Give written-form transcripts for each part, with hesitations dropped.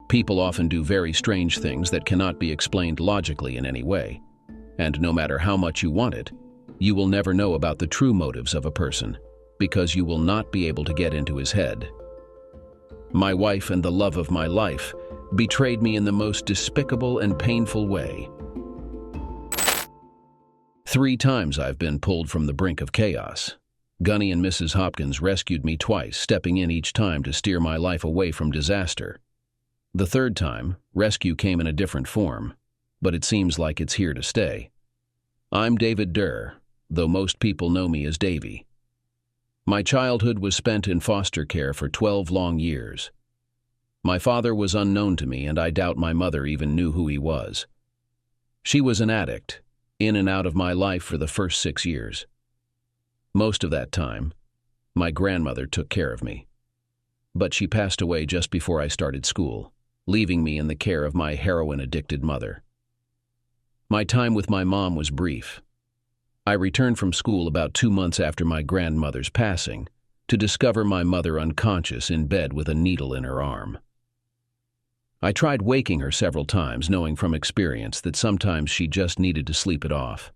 People often do very strange things that cannot be explained logically in any way. And no matter how much you want it, you will never know about the true motives of a person, because you will not be able to get into his head. My wife and the love of my life betrayed me in the most despicable and painful way. 3 times I've been pulled from the brink of chaos. Gunny and Mrs. Hopkins rescued me twice, stepping in each time to steer my life away from disaster. The 3rd time, rescue came in a different form, but it seems like it's here to stay. I'm David Durr, though most people know me as Davy. My childhood was spent in foster care for 12 long years. My father was unknown to me, and I doubt my mother even knew who he was. She was an addict, in and out of my life for the first 6 years. Most of that time, my grandmother took care of me. But she passed away just before I started school, leaving me in the care of my heroin-addicted mother. My time with my mom was brief. I returned from school about 2 months after my grandmother's passing to discover my mother unconscious in bed with a needle in her arm. I tried waking her several times, knowing from experience that sometimes she just needed to sleep it off.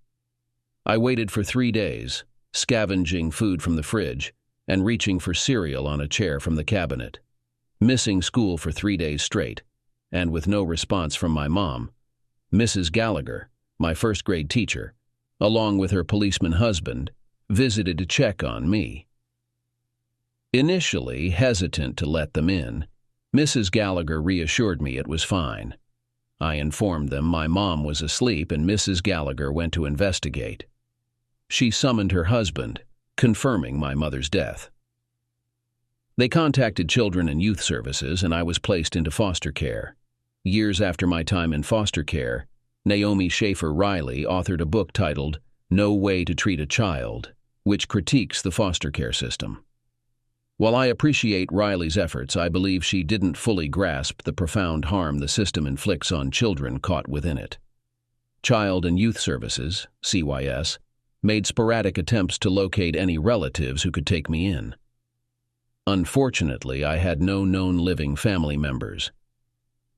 I waited for 3 days, scavenging food from the fridge and reaching for cereal on a chair from the cabinet. Missing school for 3 days straight, and with no response from my mom, Mrs. Gallagher, my first-grade teacher, along with her policeman husband, visited to check on me. Initially hesitant to let them in, Mrs. Gallagher reassured me it was fine. I informed them my mom was asleep and Mrs. Gallagher went to investigate. She summoned her husband, confirming my mother's death. They contacted Children and Youth Services and I was placed into foster care. Years after my time in foster care, Naomi Schaefer Riley authored a book titled No Way to Treat a Child, which critiques the foster care system. While I appreciate Riley's efforts, I believe she didn't fully grasp the profound harm the system inflicts on children caught within it. Child and Youth Services, CYS, made sporadic attempts to locate any relatives who could take me in. Unfortunately, I had no known living family members.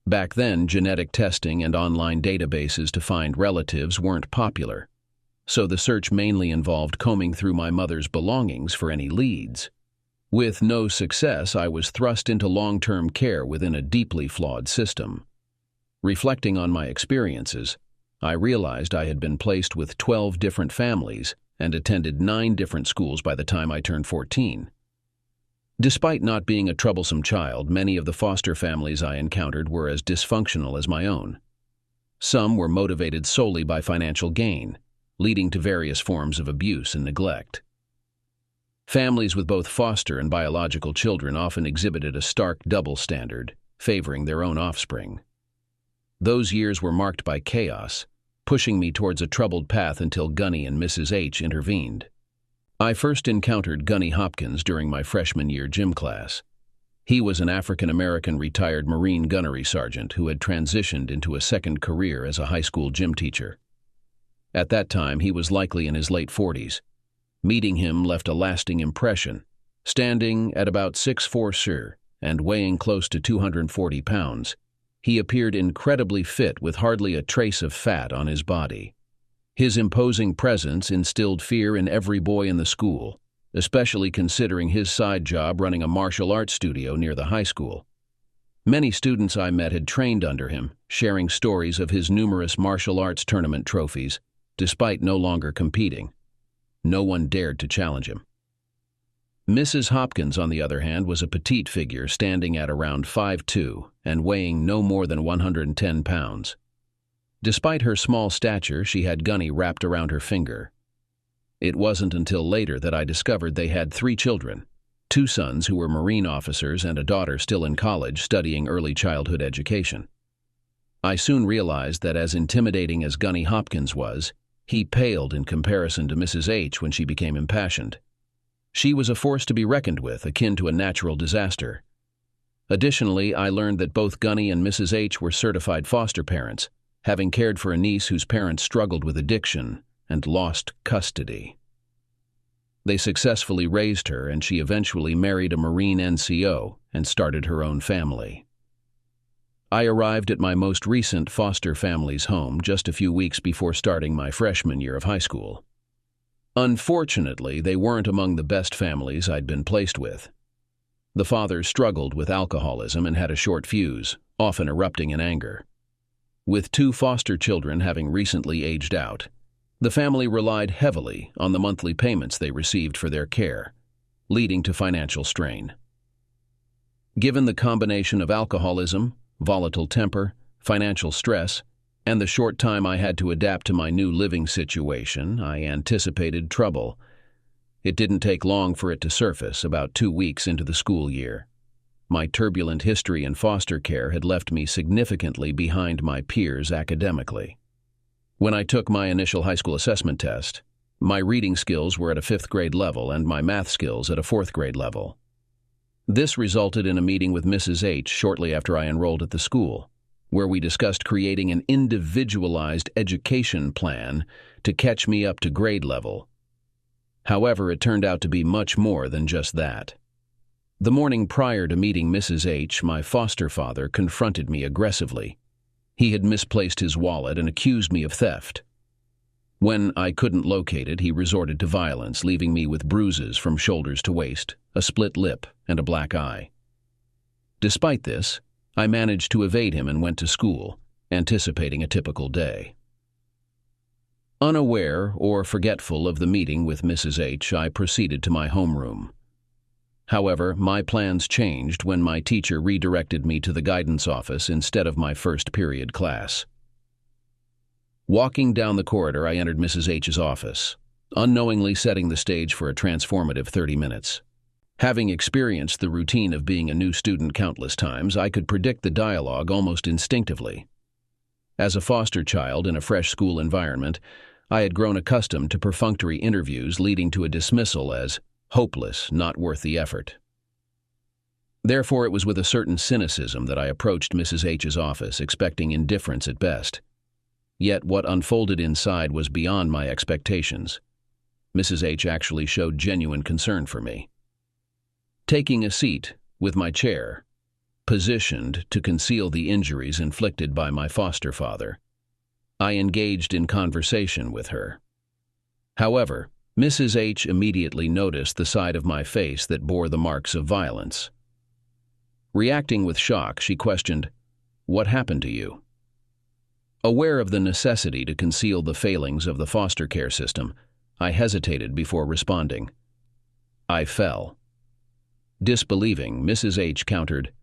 Back then, genetic testing and online databases to find relatives weren't popular, so the search mainly involved combing through my mother's belongings for any leads. With no success, I was thrust into long-term care within a deeply flawed system. Reflecting on my experiences, I realized I had been placed with 12 different families and attended 9 different schools by the time I turned 14. Despite not being a troublesome child, many of the foster families I encountered were as dysfunctional as my own. Some were motivated solely by financial gain, leading to various forms of abuse and neglect. Families with both foster and biological children often exhibited a stark double standard, favoring their own offspring. Those years were marked by chaos, pushing me towards a troubled path until Gunny and Mrs. H intervened. I first encountered Gunny Hopkins during my freshman year gym class. He was an African-American retired Marine gunnery sergeant who had transitioned into a second career as a high school gym teacher. At that time, he was likely in his late 40s. Meeting him left a lasting impression. Standing at about 6'4" and weighing close to 240 pounds, he appeared incredibly fit with hardly a trace of fat on his body. His imposing presence instilled fear in every boy in the school, especially considering his side job running a martial arts studio near the high school. Many students I met had trained under him, sharing stories of his numerous martial arts tournament trophies, despite no longer competing. No one dared to challenge him. Mrs. Hopkins, on the other hand, was a petite figure standing at around 5'2" and weighing no more than 110 pounds. Despite her small stature, she had Gunny wrapped around her finger. It wasn't until later that I discovered they had 3 children, 2 sons who were Marine officers and a daughter still in college studying early childhood education. I soon realized that as intimidating as Gunny Hopkins was, he paled in comparison to Mrs. H when she became impassioned. She was a force to be reckoned with, akin to a natural disaster. Additionally, I learned that both Gunny and Mrs. H were certified foster parents, having cared for a niece whose parents struggled with addiction and lost custody. They successfully raised her, and she eventually married a Marine NCO and started her own family. I arrived at my most recent foster family's home just a few weeks before starting my freshman year of high school. Unfortunately, they weren't among the best families I'd been placed with. The father struggled with alcoholism and had a short fuse, often erupting in anger. With 2 foster children having recently aged out, the family relied heavily on the monthly payments they received for their care, leading to financial strain. Given the combination of alcoholism, volatile temper, financial stress, and the short time I had to adapt to my new living situation, I anticipated trouble. It didn't take long for it to surface, about 2 weeks into the school year. My turbulent history in foster care had left me significantly behind my peers academically. When I took my initial high school assessment test, my reading skills were at a 5th grade level and my math skills at a 4th grade level. This resulted in a meeting with Mrs. H shortly after I enrolled at the school, where we discussed creating an individualized education plan to catch me up to grade level. However, it turned out to be much more than just that. The morning prior to meeting Mrs. H, my foster father confronted me aggressively. He had misplaced his wallet and accused me of theft. When I couldn't locate it, he resorted to violence, leaving me with bruises from shoulders to waist, a split lip, and a black eye. Despite this, I managed to evade him and went to school, anticipating a typical day. Unaware or forgetful of the meeting with Mrs. H, I proceeded to my homeroom. However, my plans changed when my teacher redirected me to the guidance office instead of my first period class. Walking down the corridor, I entered Mrs. H's office, unknowingly setting the stage for a transformative 30 minutes. Having experienced the routine of being a new student countless times, I could predict the dialogue almost instinctively. As a foster child in a fresh school environment, I had grown accustomed to perfunctory interviews leading to a dismissal as hopeless, not worth the effort. Therefore, it was with a certain cynicism that I approached Mrs. H's office, expecting indifference at best. Yet what unfolded inside was beyond my expectations. Mrs. H actually showed genuine concern for me. Taking a seat with my chair, positioned to conceal the injuries inflicted by my foster father, I engaged in conversation with her. However, Mrs. H immediately noticed the side of my face that bore the marks of violence. Reacting with shock, she questioned, "What happened to you?" Aware of the necessity to conceal the failings of the foster care system, I hesitated before responding. "I fell." Disbelieving, Mrs. H countered,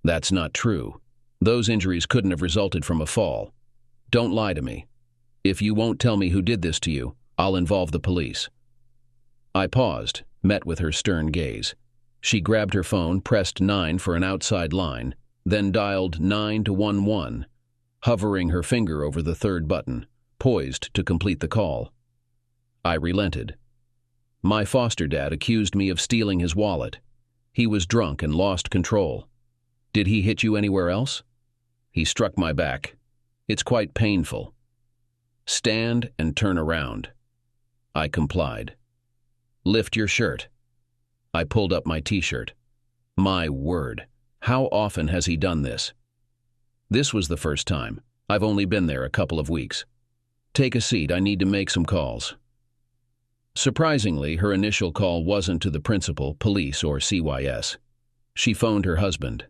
"That's not true. Those injuries couldn't have resulted from a fall. Don't lie to me. If you won't tell me who did this to you, I'll involve the police." I paused, met with her stern gaze. She grabbed her phone, pressed 9 for an outside line, then dialed 911, hovering her finger over the 3rd button, poised to complete the call. I relented. My foster dad accused me of stealing his wallet. He was drunk and lost control. "Did he hit you anywhere else?" "He struck my back. It's quite painful." "Stand and turn around." I complied. "Lift your shirt." I pulled up my t-shirt. My word, how often has he done this? This was the first time. I've only been there a couple of weeks. "Take a seat, I need to make some calls." Surprisingly, her initial call wasn't to the principal, police, or CYS. She phoned her husband.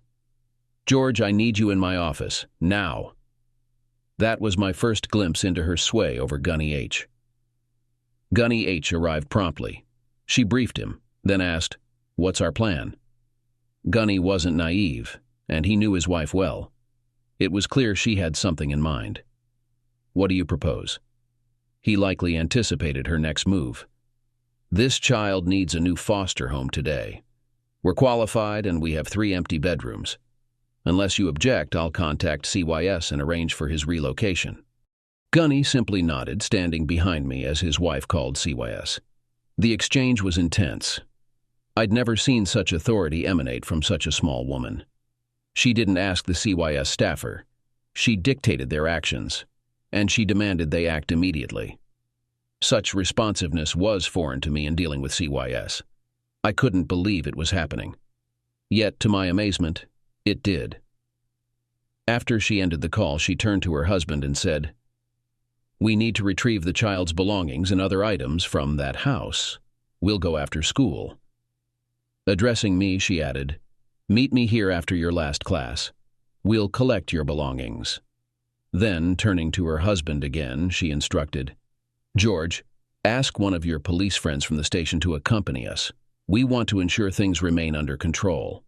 "George, I need you in my office, now." That was my first glimpse into her sway over Gunny H. Gunny H arrived promptly. She briefed him, then asked, "What's our plan?" Gunny wasn't naive, and he knew his wife well. It was clear she had something in mind. "What do you propose?" He likely anticipated her next move. "This child needs a new foster home today. We're qualified and we have 3 empty bedrooms. Unless you object, I'll contact CYS and arrange for his relocation." Gunny simply nodded, standing behind me as his wife called CYS. The exchange was intense. I'd never seen such authority emanate from such a small woman. She didn't ask the CYS staffer. She dictated their actions, and she demanded they act immediately. Such responsiveness was foreign to me in dealing with CYS. I couldn't believe it was happening. Yet, to my amazement, it did. After she ended the call, she turned to her husband and said, "We need to retrieve the child's belongings and other items from that house. We'll go after school." Addressing me, she added, "Meet me here after your last class. We'll collect your belongings." Then, turning to her husband again, she instructed, "George, ask one of your police friends from the station to accompany us. We want to ensure things remain under control."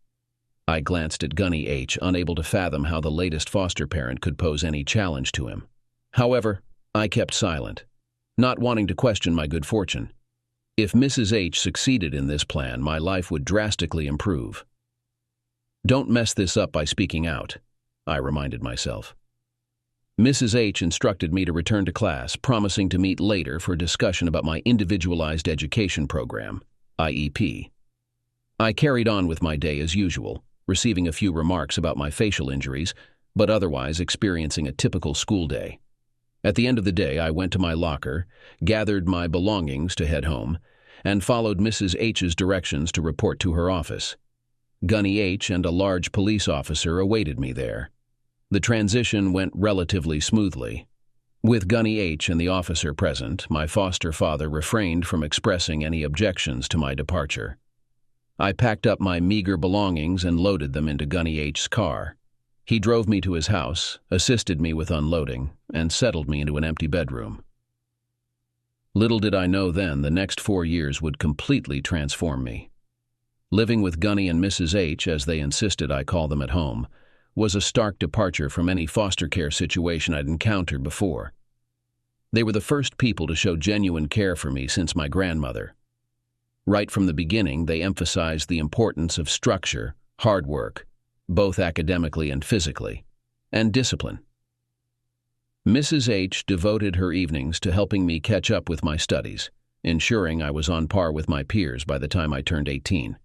I glanced at Gunny H., unable to fathom how the latest foster parent could pose any challenge to him. However, I kept silent, not wanting to question my good fortune. If Mrs. H. succeeded in this plan, my life would drastically improve. "Don't mess this up by speaking out," I reminded myself. Mrs. H. instructed me to return to class, promising to meet later for a discussion about my individualized education program, IEP. I carried on with my day as usual, receiving a few remarks about my facial injuries, but otherwise experiencing a typical school day. At the end of the day, I went to my locker, gathered my belongings to head home, and followed Mrs. H.'s directions to report to her office. Gunny H. and a large police officer awaited me there. The transition went relatively smoothly. With Gunny H. and the officer present, my foster father refrained from expressing any objections to my departure. I packed up my meager belongings and loaded them into Gunny H.'s car. He drove me to his house, assisted me with unloading, and settled me into an empty bedroom. Little did I know then the next 4 years would completely transform me. Living with Gunny and Mrs. H., as they insisted I call them at home, was a stark departure from any foster care situation I'd encountered before. They were the first people to show genuine care for me since my grandmother. Right from the beginning, they emphasized the importance of structure, hard work, both academically and physically, and discipline. Mrs. H. devoted her evenings to helping me catch up with my studies, ensuring I was on par with my peers by the time I turned 18.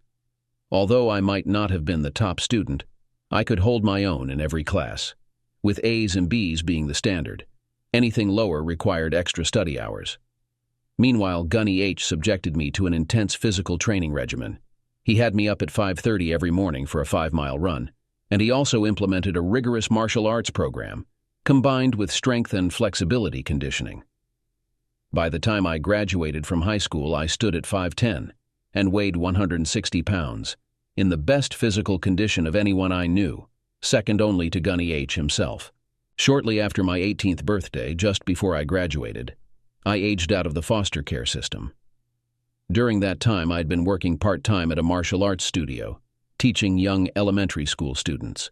Although I might not have been the top student, I could hold my own in every class, with A's and B's being the standard. Anything lower required extra study hours. Meanwhile, Gunny H. subjected me to an intense physical training regimen. He had me up at 5:30 every morning for a 5-mile run, and he also implemented a rigorous martial arts program, combined with strength and flexibility conditioning. By the time I graduated from high school, I stood at 5'10" and weighed 160 pounds, in the best physical condition of anyone I knew, second only to Gunny H. himself. Shortly after my 18th birthday, just before I graduated, I aged out of the foster care system. During that time, I'd been working part-time at a martial arts studio, teaching young elementary school students.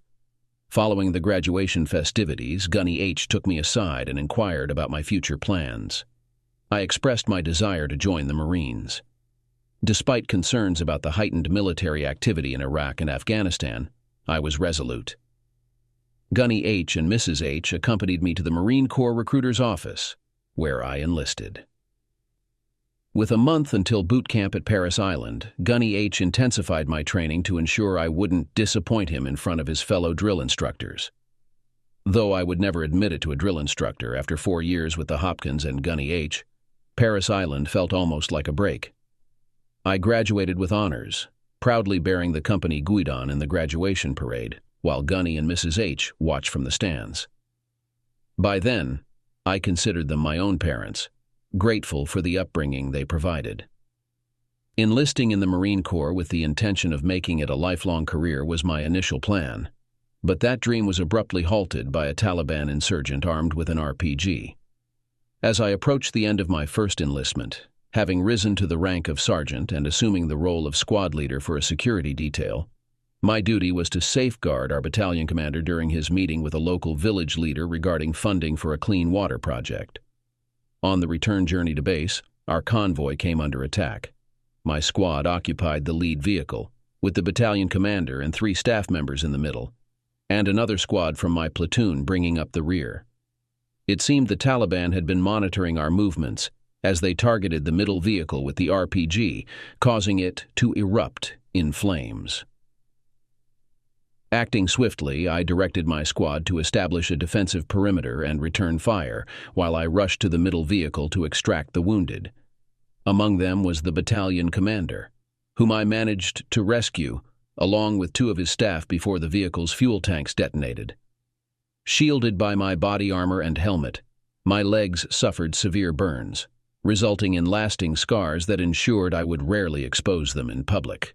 Following the graduation festivities, Gunny H. took me aside and inquired about my future plans. I expressed my desire to join the Marines. Despite concerns about the heightened military activity in Iraq and Afghanistan, I was resolute. Gunny H. and Mrs. H. accompanied me to the Marine Corps recruiter's office, where I enlisted. With a month until boot camp at Parris Island, Gunny H. intensified my training to ensure I wouldn't disappoint him in front of his fellow drill instructors. Though I would never admit it to a drill instructor, after 4 years with the Hopkins and Gunny H., Parris Island felt almost like a break. I graduated with honors, proudly bearing the company guidon in the graduation parade, while Gunny and Mrs. H. watched from the stands. By then, I considered them my own parents, grateful for the upbringing they provided. Enlisting in the Marine Corps with the intention of making it a lifelong career was my initial plan, but that dream was abruptly halted by a Taliban insurgent armed with an RPG. As I approached the end of my first enlistment, having risen to the rank of sergeant and assuming the role of squad leader for a security detail, my duty was to safeguard our battalion commander during his meeting with a local village leader regarding funding for a clean water project. On the return journey to base, our convoy came under attack. My squad occupied the lead vehicle, with the battalion commander and 3 staff members in the middle, and another squad from my platoon bringing up the rear. It seemed the Taliban had been monitoring our movements as they targeted the middle vehicle with the RPG, causing it to erupt in flames. Acting swiftly, I directed my squad to establish a defensive perimeter and return fire, while I rushed to the middle vehicle to extract the wounded. Among them was the battalion commander, whom I managed to rescue, along with 2 of his staff before the vehicle's fuel tanks detonated. Shielded by my body armor and helmet, my legs suffered severe burns, resulting in lasting scars that ensured I would rarely expose them in public.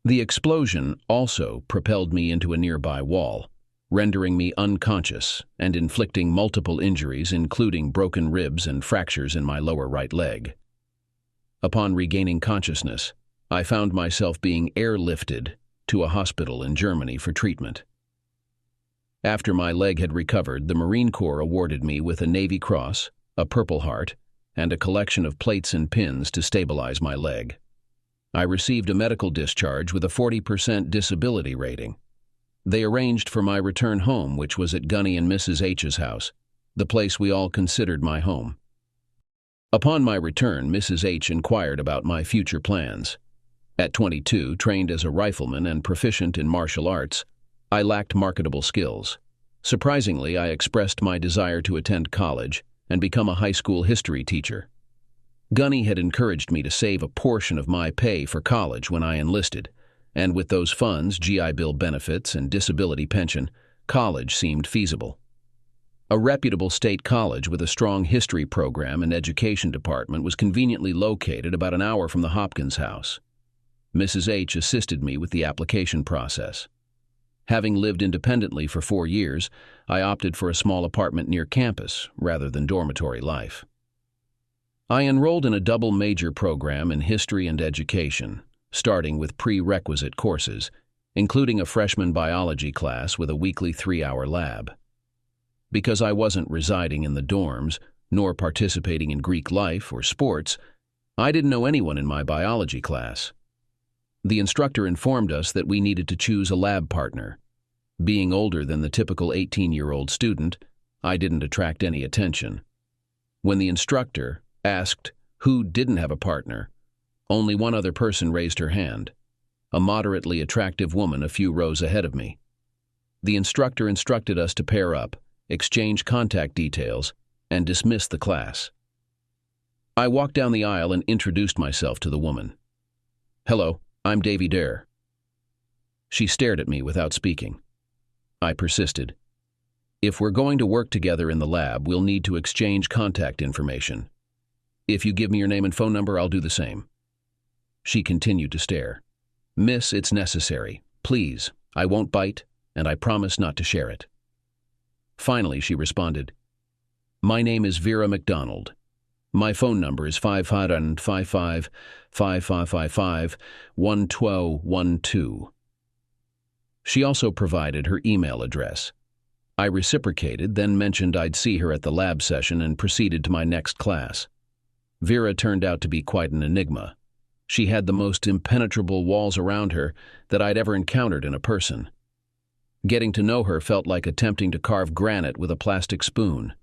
The explosion also propelled me into a nearby wall, rendering me unconscious and inflicting multiple injuries, including broken ribs and fractures in my lower right leg. Upon regaining consciousness, I found myself being airlifted to a hospital in Germany for treatment. After my leg had recovered, the Marine Corps awarded me with a Navy Cross, a Purple Heart, and a collection of plates and pins to stabilize my leg. I received a medical discharge with a 40% disability rating. They arranged for my return home, which was at Gunny and Mrs. H's house, the place we all considered my home. Upon my return, Mrs. H inquired about my future plans. At 22, trained as a rifleman and proficient in martial arts, I lacked marketable skills. Surprisingly, I expressed my desire to attend college and become a high school history teacher. Gunny had encouraged me to save a portion of my pay for college when I enlisted, and with those funds, GI Bill benefits, and disability pension, college seemed feasible. A reputable state college with a strong history program and education department was conveniently located about an hour from the Hopkins house. Mrs. H assisted me with the application process. Having lived independently for 4 years, I opted for a small apartment near campus rather than dormitory life. I enrolled in a double major program in history and education, starting with prerequisite courses, including a freshman biology class with a weekly 3-hour lab. Because I wasn't residing in the dorms, nor participating in Greek life or sports, I didn't know anyone in my biology class. The instructor informed us that we needed to choose a lab partner. Being older than the typical 18-year-old student, I didn't attract any attention. When the instructor asked who didn't have a partner, only one other person raised her hand, a moderately attractive woman a few rows ahead of me. The instructor instructed us to pair up, exchange contact details, and dismiss the class. I walked down the aisle and introduced myself to the woman. "Hello, I'm Davy Dare." She stared at me without speaking. I persisted. "If we're going to work together in the lab, we'll need to exchange contact information. If you give me your name and phone number, I'll do the same." She continued to stare. "Miss, it's necessary. Please, I won't bite, and I promise not to share it." Finally, she responded, "My name is Vera McDonald. My phone number is 555555551212. She also provided her email address. I reciprocated, then mentioned I'd see her at the lab session and proceeded to my next class. Vera turned out to be quite an enigma. She had the most impenetrable walls around her that I'd ever encountered in a person. Getting to know her felt like attempting to carve granite with a plastic spoon.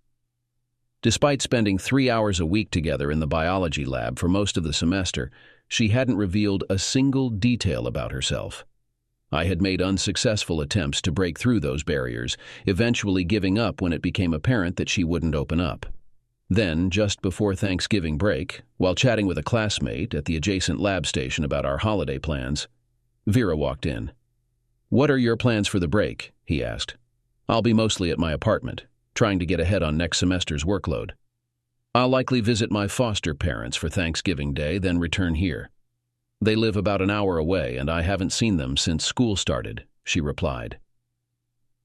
Despite spending 3 hours a week together in the biology lab for most of the semester, she hadn't revealed a single detail about herself. I had made unsuccessful attempts to break through those barriers, eventually giving up when it became apparent that she wouldn't open up. Then, just before Thanksgiving break, while chatting with a classmate at the adjacent lab station about our holiday plans, Vera walked in. "What are your plans for the break?" he asked. "I'll be mostly at my apartment, trying to get ahead on next semester's workload. I'll likely visit my foster parents for Thanksgiving Day, then return here. They live about an hour away, and I haven't seen them since school started," she replied.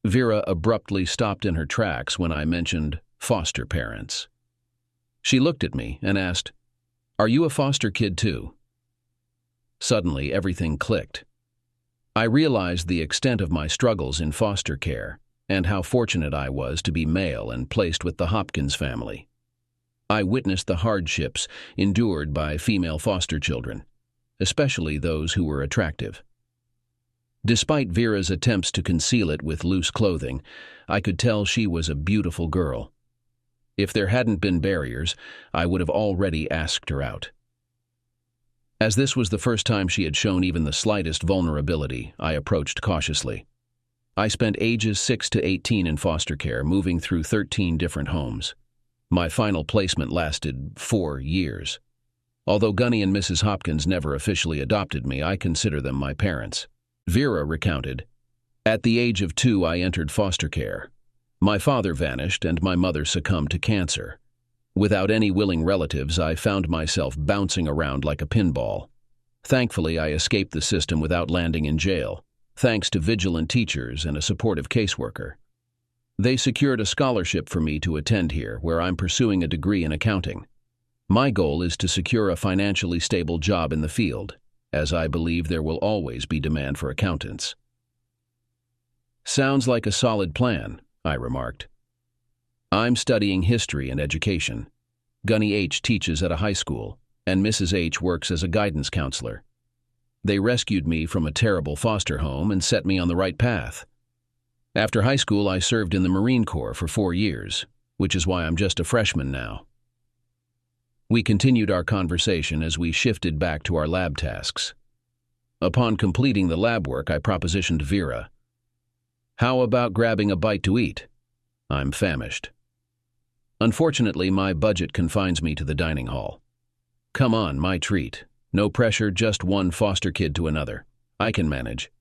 Vera abruptly stopped in her tracks when I mentioned foster parents. She looked at me and asked, "Are you a foster kid too?" Suddenly, everything clicked. I realized the extent of my struggles in foster care and how fortunate I was to be male and placed with the Hopkins family. I witnessed the hardships endured by female foster children, especially those who were attractive. Despite Vera's attempts to conceal it with loose clothing, I could tell she was a beautiful girl. If there hadn't been barriers, I would have already asked her out. As this was the first time she had shown even the slightest vulnerability, I approached cautiously. I spent ages 6 to 18 in foster care, moving through 13 different homes. My final placement lasted 4 years. Although Gunny and Mrs. Hopkins never officially adopted me, I consider them my parents. Vera recounted, At the age of 2, I entered foster care. My father vanished and my mother succumbed to cancer. Without any willing relatives, I found myself bouncing around like a pinball. Thankfully, I escaped the system without landing in jail, thanks to vigilant teachers and a supportive caseworker. They secured a scholarship for me to attend here, where I'm pursuing a degree in accounting. My goal is to secure a financially stable job in the field, as I believe there will always be demand for accountants. Sounds like a solid plan, I remarked. I'm studying history and education. Gunny H teaches at a high school, and Mrs. H works as a guidance counselor. They rescued me from a terrible foster home and set me on the right path. After high school, I served in the Marine Corps for 4 years, which is why I'm just a freshman now. We continued our conversation as we shifted back to our lab tasks. Upon completing the lab work, I propositioned Vera. How about grabbing a bite to eat? I'm famished. Unfortunately, my budget confines me to the dining hall. Come on, my treat. No pressure, just one foster kid to another. I can manage.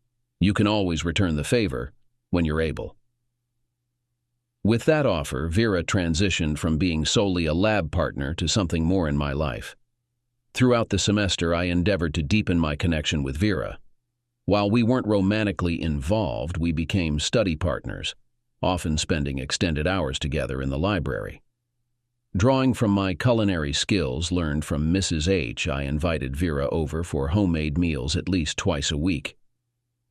You can always return the favor when you're able. With that offer, Vera transitioned from being solely a lab partner to something more in my life. Throughout the semester, I endeavored to deepen my connection with Vera. While we weren't romantically involved, we became study partners, often spending extended hours together in the library. Drawing from my culinary skills learned from Mrs. H, I invited Vera over for homemade meals at least twice a week.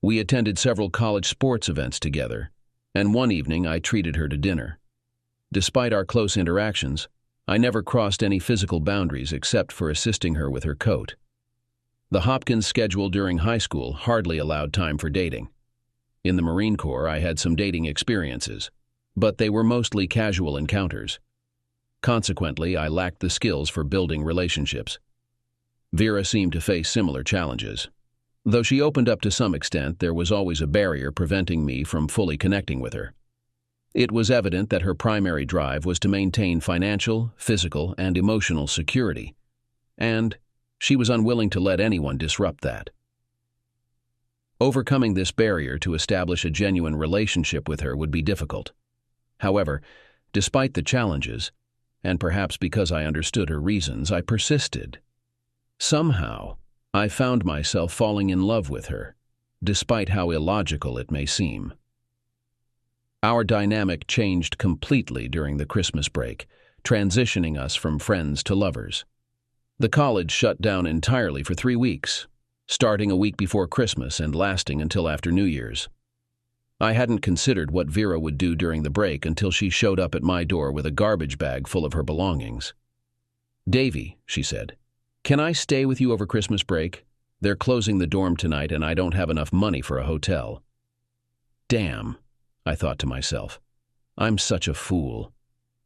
We attended several college sports events together, and one evening I treated her to dinner. Despite our close interactions, I never crossed any physical boundaries except for assisting her with her coat. The Hopkins schedule during high school hardly allowed time for dating. In the Marine Corps, I had some dating experiences, but they were mostly casual encounters. Consequently, I lacked the skills for building relationships. Vera seemed to face similar challenges. Though she opened up to some extent, there was always a barrier preventing me from fully connecting with her. It was evident that her primary drive was to maintain financial, physical, and emotional security, and she was unwilling to let anyone disrupt that. Overcoming this barrier to establish a genuine relationship with her would be difficult. However, despite the challenges, and perhaps because I understood her reasons, I persisted. Somehow, I found myself falling in love with her, despite how illogical it may seem. Our dynamic changed completely during the Christmas break, transitioning us from friends to lovers. The college shut down entirely for 3 weeks, starting a week before Christmas and lasting until after New Year's. I hadn't considered what Vera would do during the break until she showed up at my door with a garbage bag full of her belongings. "Davy," she said, "can I stay with you over Christmas break? They're closing the dorm tonight and I don't have enough money for a hotel." Damn, I thought to myself. I'm such a fool.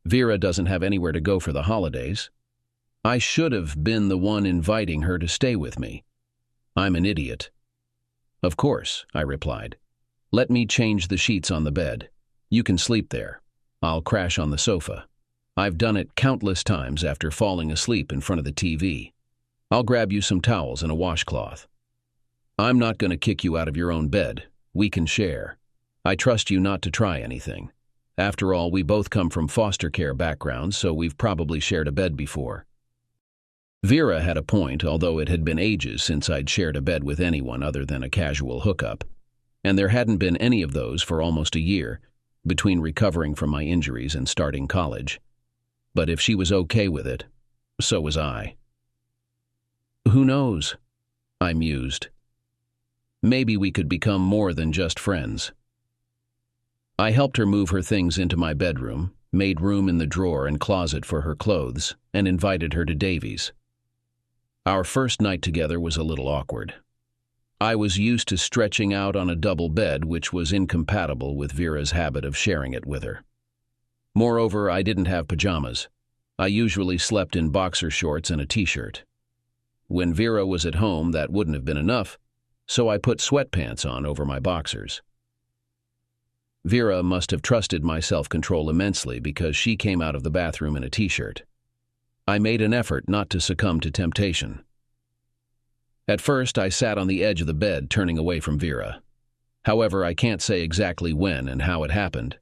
Vera doesn't have anywhere to go for the holidays. I should have been the one inviting her to stay with me. I'm an idiot. "Of course," I replied. "Let me change the sheets on the bed. You can sleep there. I'll crash on the sofa. I've done it countless times after falling asleep in front of the TV. I'll grab you some towels and a washcloth. I'm not going to kick you out of your own bed. We can share. I trust you not to try anything. After all, we both come from foster care backgrounds, so we've probably shared a bed before." Vera had a point, although it had been ages since I'd shared a bed with anyone other than a casual hookup, and there hadn't been any of those for almost a year, between recovering from my injuries and starting college. But if she was okay with it, so was I. Who knows? I mused. Maybe we could become more than just friends. I helped her move her things into my bedroom, made room in the drawer and closet for her clothes, and invited her to Davy's. Our first night together was a little awkward. I was used to stretching out on a double bed, which was incompatible with Vera's habit of sharing it with her. Moreover, I didn't have pajamas. I usually slept in boxer shorts and a t-shirt. When Vera was at home, that wouldn't have been enough, so I put sweatpants on over my boxers. Vera must have trusted my self-control immensely because she came out of the bathroom in a t-shirt. I made an effort not to succumb to temptation. At first, I sat on the edge of the bed, turning away from Vera. However, I can't say exactly when and how it happened,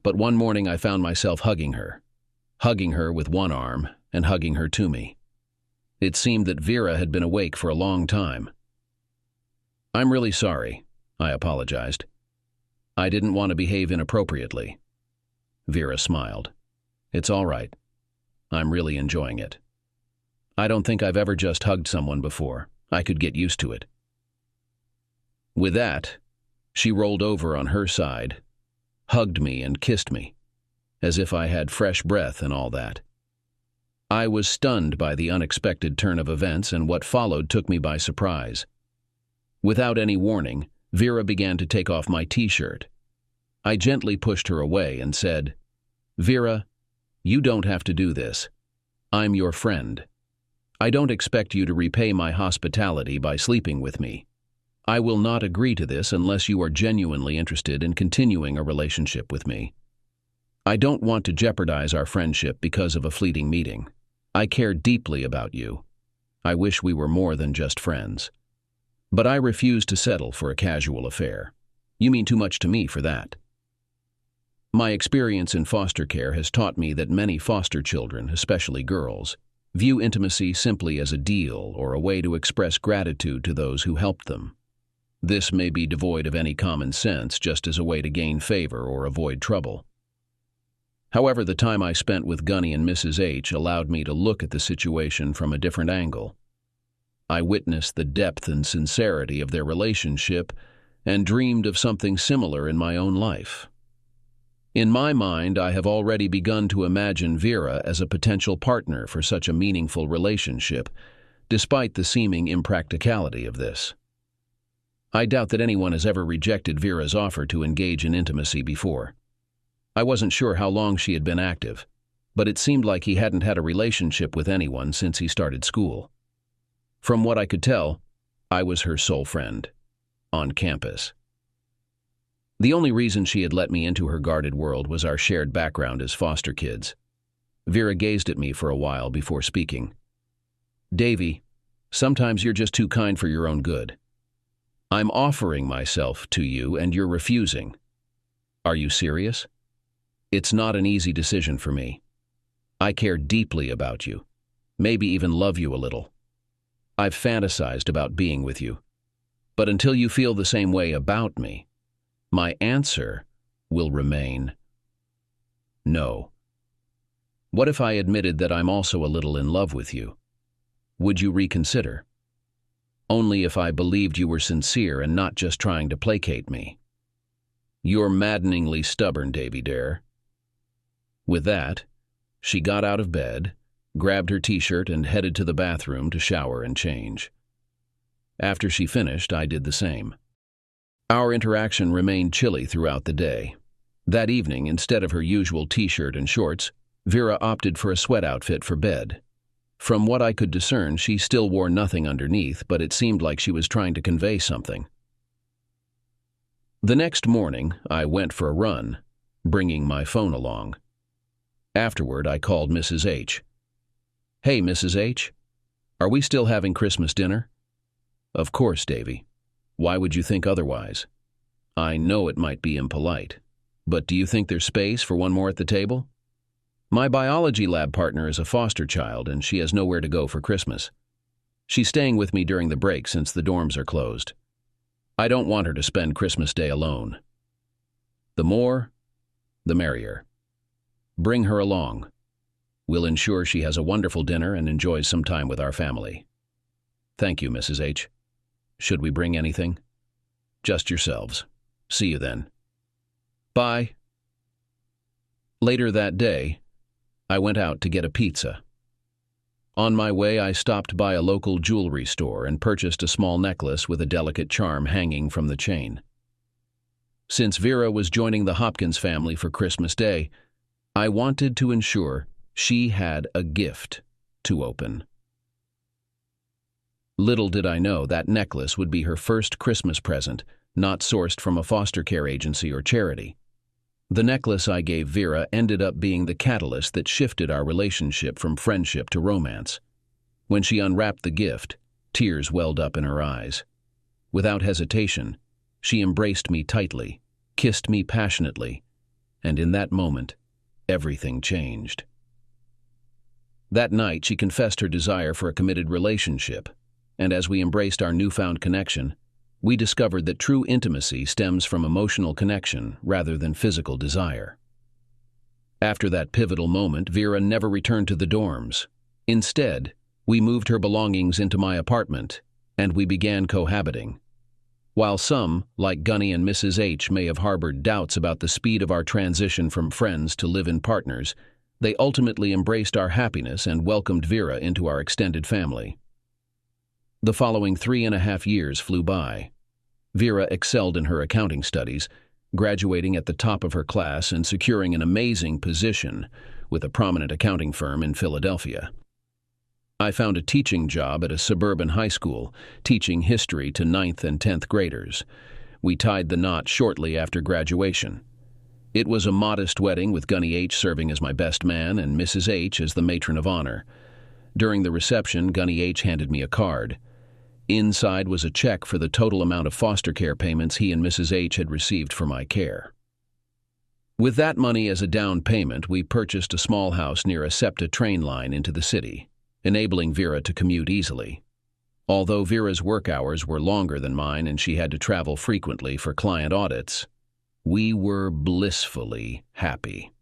but one morning I found myself hugging her with one arm and hugging her to me. It seemed that Vera had been awake for a long time. "I'm really sorry," I apologized. "I didn't want to behave inappropriately." Vera smiled. "It's all right. I'm really enjoying it. I don't think I've ever just hugged someone before. I could get used to it." With that, she rolled over on her side, hugged me and kissed me, as if I had fresh breath and all that. I was stunned by the unexpected turn of events, and what followed took me by surprise. Without any warning, Vera began to take off my t-shirt. I gently pushed her away and said, "Vera, you don't have to do this. I'm your friend. I don't expect you to repay my hospitality by sleeping with me. I will not agree to this unless you are genuinely interested in continuing a relationship with me. I don't want to jeopardize our friendship because of a fleeting meeting. I care deeply about you. I wish we were more than just friends. But I refuse to settle for a casual affair. You mean too much to me for that." My experience in foster care has taught me that many foster children, especially girls, view intimacy simply as a deal or a way to express gratitude to those who helped them. This may be devoid of any common sense, just as a way to gain favor or avoid trouble. However, the time I spent with Gunny and Mrs. H allowed me to look at the situation from a different angle. I witnessed the depth and sincerity of their relationship and dreamed of something similar in my own life. In my mind, I have already begun to imagine Vera as a potential partner for such a meaningful relationship, despite the seeming impracticality of this. I doubt that anyone has ever rejected Vera's offer to engage in intimacy before. I wasn't sure how long she had been active, but it seemed like he hadn't had a relationship with anyone since he started school. From what I could tell, I was her sole friend on campus. The only reason she had let me into her guarded world was our shared background as foster kids. Vera gazed at me for a while before speaking. "Davy, sometimes you're just too kind for your own good. I'm offering myself to you and you're refusing. Are you serious? It's not an easy decision for me. I care deeply about you, maybe even love you a little. I've fantasized about being with you. But until you feel the same way about me, my answer will remain no. What if I admitted that I'm also a little in love with you? Would you reconsider? Only if I believed you were sincere and not just trying to placate me." "You're maddeningly stubborn, Davy Dare." With that, she got out of bed, grabbed her t-shirt and headed to the bathroom to shower and change. After she finished, I did the same. Our interaction remained chilly throughout the day. That evening, instead of her usual t-shirt and shorts, Vera opted for a sweat outfit for bed. From what I could discern, she still wore nothing underneath, but it seemed like she was trying to convey something. The next morning, I went for a run, bringing my phone along. Afterward, I called Mrs. H. "Hey, Mrs. H, are we still having Christmas dinner?" "Of course, Davy. Why would you think otherwise? I know it might be impolite, but do you think there's space for one more at the table? My biology lab partner is a foster child, and she has nowhere to go for Christmas. She's staying with me during the break since the dorms are closed. I don't want her to spend Christmas Day alone. The more, the merrier. Bring her along. We'll ensure she has a wonderful dinner and enjoys some time with our family." "Thank you, Mrs. H. Should we bring anything?" "Just yourselves. See you then." "Bye." Later that day, I went out to get a pizza. On my way, I stopped by a local jewelry store and purchased a small necklace with a delicate charm hanging from the chain. Since Vera was joining the Hopkins family for Christmas Day, I wanted to ensure she had a gift to open. Little did I know that necklace would be her first Christmas present, not sourced from a foster care agency or charity. The necklace I gave Vera ended up being the catalyst that shifted our relationship from friendship to romance. When she unwrapped the gift, tears welled up in her eyes. Without hesitation, She embraced me tightly, kissed me passionately, and in that moment, everything changed. That night, she confessed her desire for a committed relationship, and as we embraced our newfound connection, we discovered that true intimacy stems from emotional connection rather than physical desire. After that pivotal moment, Vera never returned to the dorms. Instead, we moved her belongings into my apartment, and we began cohabiting. While some, like Gunny and Mrs. H, may have harbored doubts about the speed of our transition from friends to live-in partners, they ultimately embraced our happiness and welcomed Vera into our extended family. The following 3.5 years flew by. Vera excelled in her accounting studies, graduating at the top of her class and securing an amazing position with a prominent accounting firm in Philadelphia. I found a teaching job at a suburban high school, teaching history to 9th and 10th graders. We tied the knot shortly after graduation. It was a modest wedding with Gunny H serving as my best man and Mrs. H as the matron of honor. During the reception, Gunny H handed me a card. Inside was a check for the total amount of foster care payments he and Mrs. H had received for my care. With that money as a down payment, we purchased a small house near a SEPTA train line into the city, enabling Vera to commute easily. Although Vera's work hours were longer than mine and she had to travel frequently for client audits, we were blissfully happy.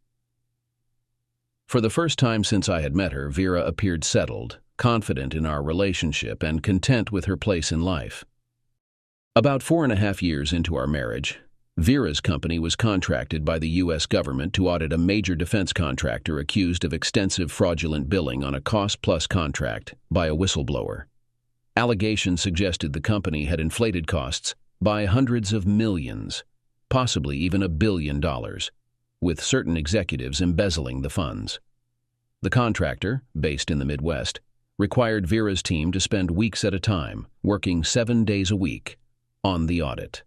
For the first time since I had met her, Vera appeared settled, confident in our relationship, and content with her place in life. About 4.5 years into our marriage, Vera's company was contracted by the U.S. government to audit a major defense contractor accused of extensive fraudulent billing on a cost-plus contract by a whistleblower. Allegations suggested the company had inflated costs by hundreds of millions, possibly even $1 billion, with certain executives embezzling the funds. The contractor, based in the Midwest, required Vera's team to spend weeks at a time, working 7 days a week, on the audit.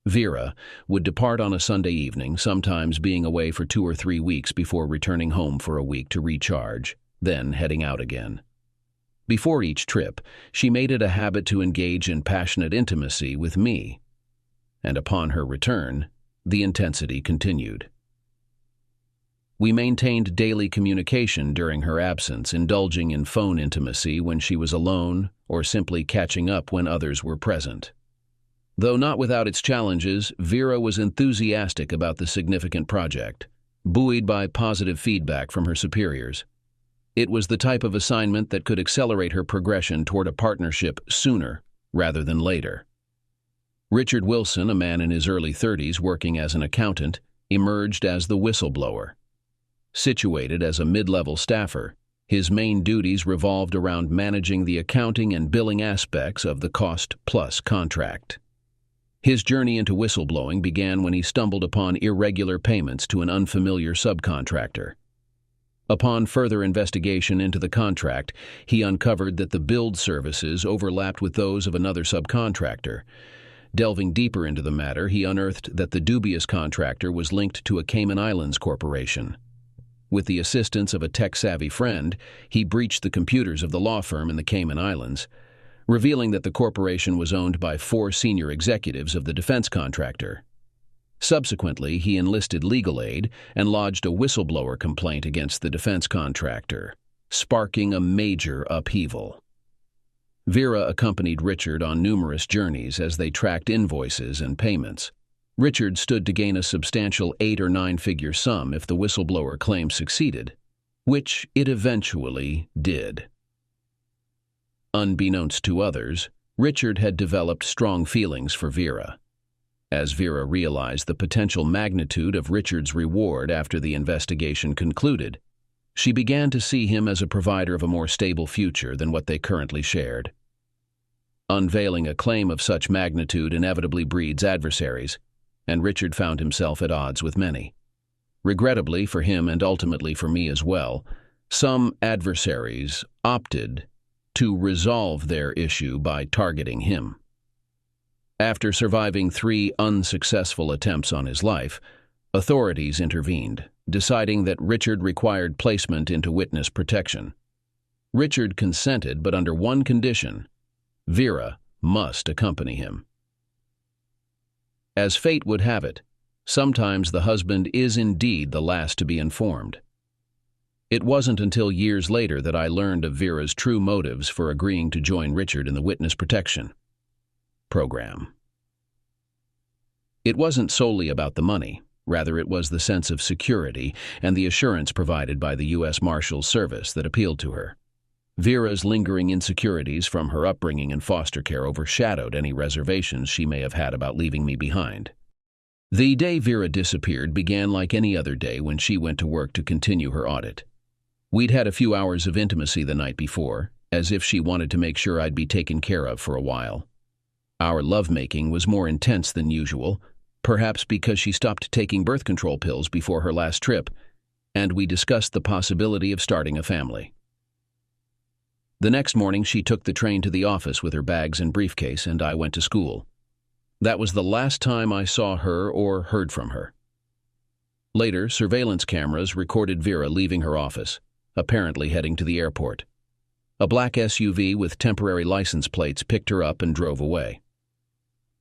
Vera would depart on a Sunday evening, sometimes being away for 2 or 3 weeks before returning home for a week to recharge, then heading out again. Before each trip, she made it a habit to engage in passionate intimacy with me, and upon her return, the intensity continued. We maintained daily communication during her absence, indulging in phone intimacy when she was alone or simply catching up when others were present. Though not without its challenges, Vera was enthusiastic about the significant project, buoyed by positive feedback from her superiors. It was the type of assignment that could accelerate her progression toward a partnership sooner rather than later. Richard Wilson, a man in his early 30s working as an accountant, emerged as the whistleblower. Situated as a mid-level staffer, his main duties revolved around managing the accounting and billing aspects of the cost-plus contract. His journey into whistleblowing began when he stumbled upon irregular payments to an unfamiliar subcontractor. Upon further investigation into the contract, he uncovered that the billed services overlapped with those of another subcontractor. Delving deeper into the matter, he unearthed that the dubious contractor was linked to a Cayman Islands corporation. With the assistance of a tech-savvy friend, he breached the computers of the law firm in the Cayman Islands, revealing that the corporation was owned by 4 senior executives of the defense contractor. Subsequently, he enlisted legal aid and lodged a whistleblower complaint against the defense contractor, sparking a major upheaval. Vera accompanied Richard on numerous journeys as they tracked invoices and payments. Richard stood to gain a substantial 8- or 9-figure sum if the whistleblower claim succeeded, which it eventually did. Unbeknownst to others, Richard had developed strong feelings for Vera. As Vera realized the potential magnitude of Richard's reward after the investigation concluded, she began to see him as a provider of a more stable future than what they currently shared. Unveiling a claim of such magnitude inevitably breeds adversaries, and Richard found himself at odds with many. Regrettably for him and ultimately for me as well, some adversaries opted to resolve their issue by targeting him. After surviving 3 unsuccessful attempts on his life, authorities intervened, deciding that Richard required placement into witness protection. Richard consented, but under one condition: Vera must accompany him. As fate would have it, sometimes the husband is indeed the last to be informed. It wasn't until years later that I learned of Vera's true motives for agreeing to join Richard in the witness protection program. It wasn't solely about the money. Rather, it was the sense of security and the assurance provided by the U.S. Marshals Service that appealed to her. Vera's lingering insecurities from her upbringing in foster care overshadowed any reservations she may have had about leaving me behind. The day Vera disappeared began like any other day when she went to work to continue her audit. We'd had a few hours of intimacy the night before, as if she wanted to make sure I'd be taken care of for a while. Our lovemaking was more intense than usual, perhaps because she stopped taking birth control pills before her last trip, and we discussed the possibility of starting a family. The next morning, she took the train to the office with her bags and briefcase, and I went to school. That was the last time I saw her or heard from her. Later, surveillance cameras recorded Vera leaving her office, apparently heading to the airport. A black SUV with temporary license plates picked her up and drove away.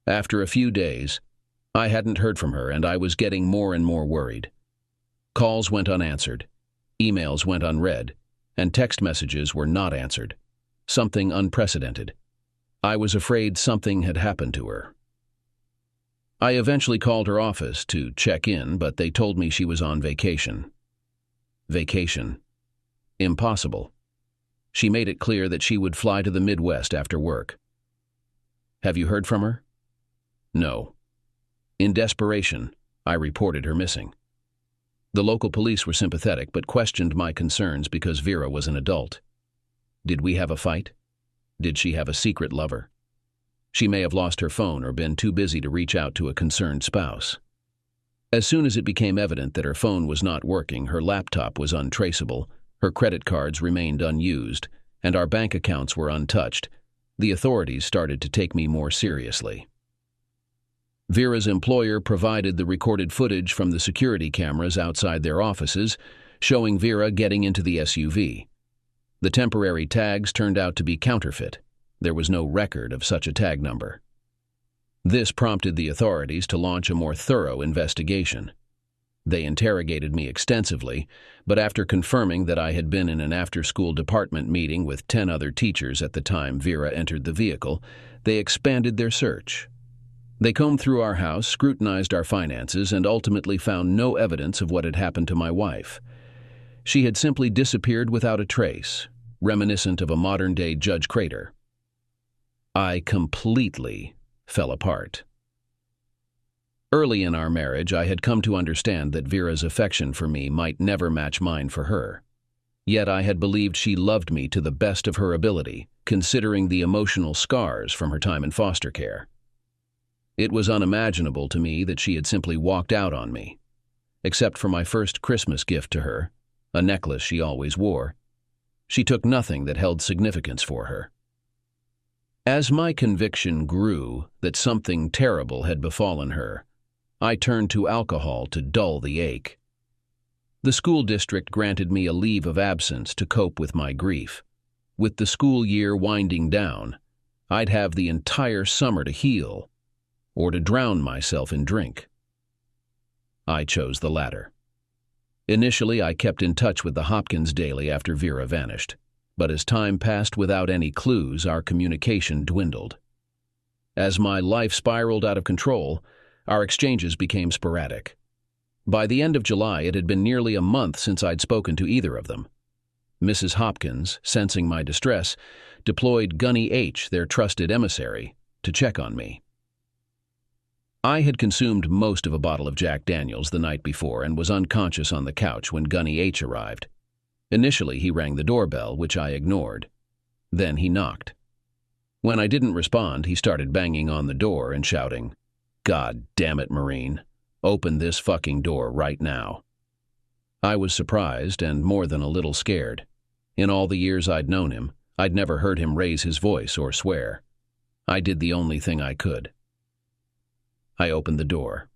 After a few days, I hadn't heard from her, and I was getting more and more worried. Calls went unanswered, emails went unread, and text messages were not answered. Something unprecedented. I was afraid something had happened to her. I eventually called her office to check in, but they told me she was on vacation. Vacation. Impossible. She made it clear that she would fly to the Midwest after work. Have you heard from her? No. In desperation, I reported her missing. The local police were sympathetic but questioned my concerns because Vera was an adult. Did we have a fight? Did she have a secret lover? She may have lost her phone or been too busy to reach out to a concerned spouse. As soon as it became evident that her phone was not working, her laptop was untraceable, her credit cards remained unused, and our bank accounts were untouched, the authorities started to take me more seriously. Vera's employer provided the recorded footage from the security cameras outside their offices, showing Vera getting into the SUV. The temporary tags turned out to be counterfeit. There was no record of such a tag number. This prompted the authorities to launch a more thorough investigation. They interrogated me extensively, but after confirming that I had been in an after-school department meeting with 10 other teachers at the time Vera entered the vehicle, they expanded their search. They combed through our house, scrutinized our finances, and ultimately found no evidence of what had happened to my wife. She had simply disappeared without a trace, reminiscent of a modern-day Judge Crater. I completely fell apart. Early in our marriage, I had come to understand that Vera's affection for me might never match mine for her. Yet I had believed she loved me to the best of her ability, considering the emotional scars from her time in foster care. It was unimaginable to me that she had simply walked out on me. Except for my first Christmas gift to her, a necklace she always wore, she took nothing that held significance for her. As my conviction grew that something terrible had befallen her, I turned to alcohol to dull the ache. The school district granted me a leave of absence to cope with my grief. With the school year winding down, I'd have the entire summer to heal, or to drown myself in drink. I chose the latter. Initially, I kept in touch with the Hopkins daily after Vera vanished, but as time passed without any clues, our communication dwindled. As my life spiraled out of control, our exchanges became sporadic. By the end of July, it had been nearly a month since I'd spoken to either of them. Mrs. Hopkins, sensing my distress, deployed Gunny H., their trusted emissary, to check on me. I had consumed most of a bottle of Jack Daniels the night before and was unconscious on the couch when Gunny H. arrived. Initially, he rang the doorbell, which I ignored. Then he knocked. When I didn't respond, he started banging on the door and shouting, "God damn it, Marine. Open this fucking door right now." I was surprised and more than a little scared. In all the years I'd known him, I'd never heard him raise his voice or swear. I did the only thing I could. I opened the door.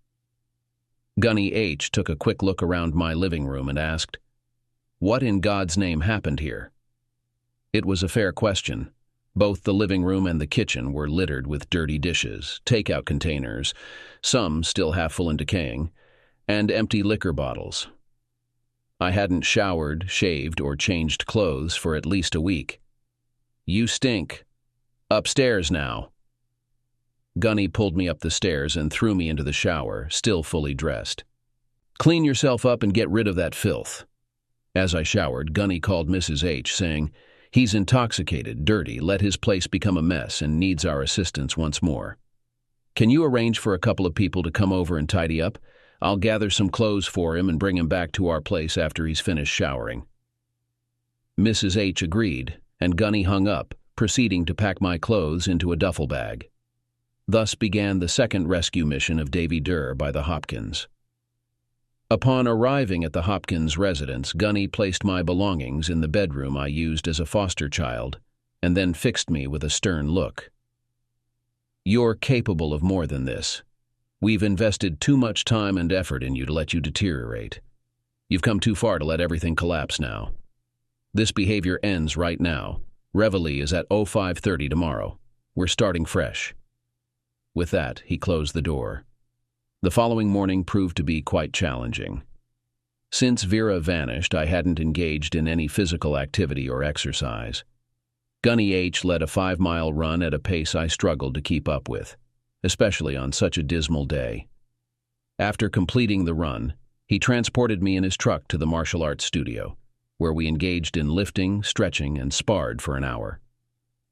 Gunny H. took a quick look around my living room and asked, "What in God's name happened here?" It was a fair question, Both the living room and the kitchen were littered with dirty dishes, takeout containers, some still half full and decaying, and empty liquor bottles. I hadn't showered, shaved, or changed clothes for at least a week. "You stink. Upstairs now." Gunny pulled me up the stairs and threw me into the shower, still fully dressed. "Clean yourself up and get rid of that filth." As I showered, Gunny called Mrs. H, saying, "He's intoxicated, dirty, let his place become a mess, and needs our assistance once more. Can you arrange for a couple of people to come over and tidy up? I'll gather some clothes for him and bring him back to our place after he's finished showering." Mrs. H agreed, and Gunny hung up, proceeding to pack my clothes into a duffel bag. Thus began the second rescue mission of Davy Durr by the Hopkins. Upon arriving at the Hopkins residence, Gunny placed my belongings in the bedroom I used as a foster child, and then fixed me with a stern look. "You're capable of more than this. We've invested too much time and effort in you to let you deteriorate. You've come too far to let everything collapse now. This behavior ends right now. Reveille is at 05:30 tomorrow. We're starting fresh." With that, he closed the door. The following morning proved to be quite challenging. Since Vera vanished, I hadn't engaged in any physical activity or exercise. Gunny H led a 5-mile run at a pace I struggled to keep up with, especially on such a dismal day. After completing the run, he transported me in his truck to the martial arts studio, where we engaged in lifting, stretching, and sparred for an hour.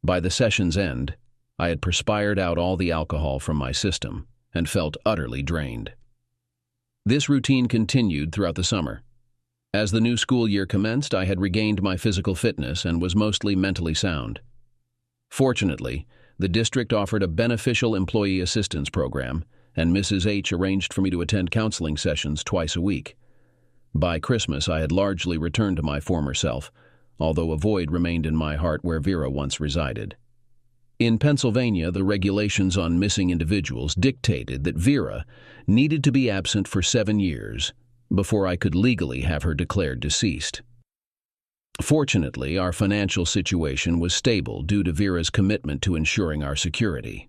By the session's end, I had perspired out all the alcohol from my system and felt utterly drained. This routine continued throughout the summer. As the new school year commenced, I had regained my physical fitness and was mostly mentally sound. Fortunately, the district offered a beneficial employee assistance program, and Mrs. H arranged for me to attend counseling sessions twice a week. By Christmas, I had largely returned to my former self, although a void remained in my heart where Vera once resided. In Pennsylvania, the regulations on missing individuals dictated that Vera needed to be absent for 7 years before I could legally have her declared deceased. Fortunately, our financial situation was stable due to Vera's commitment to ensuring our security.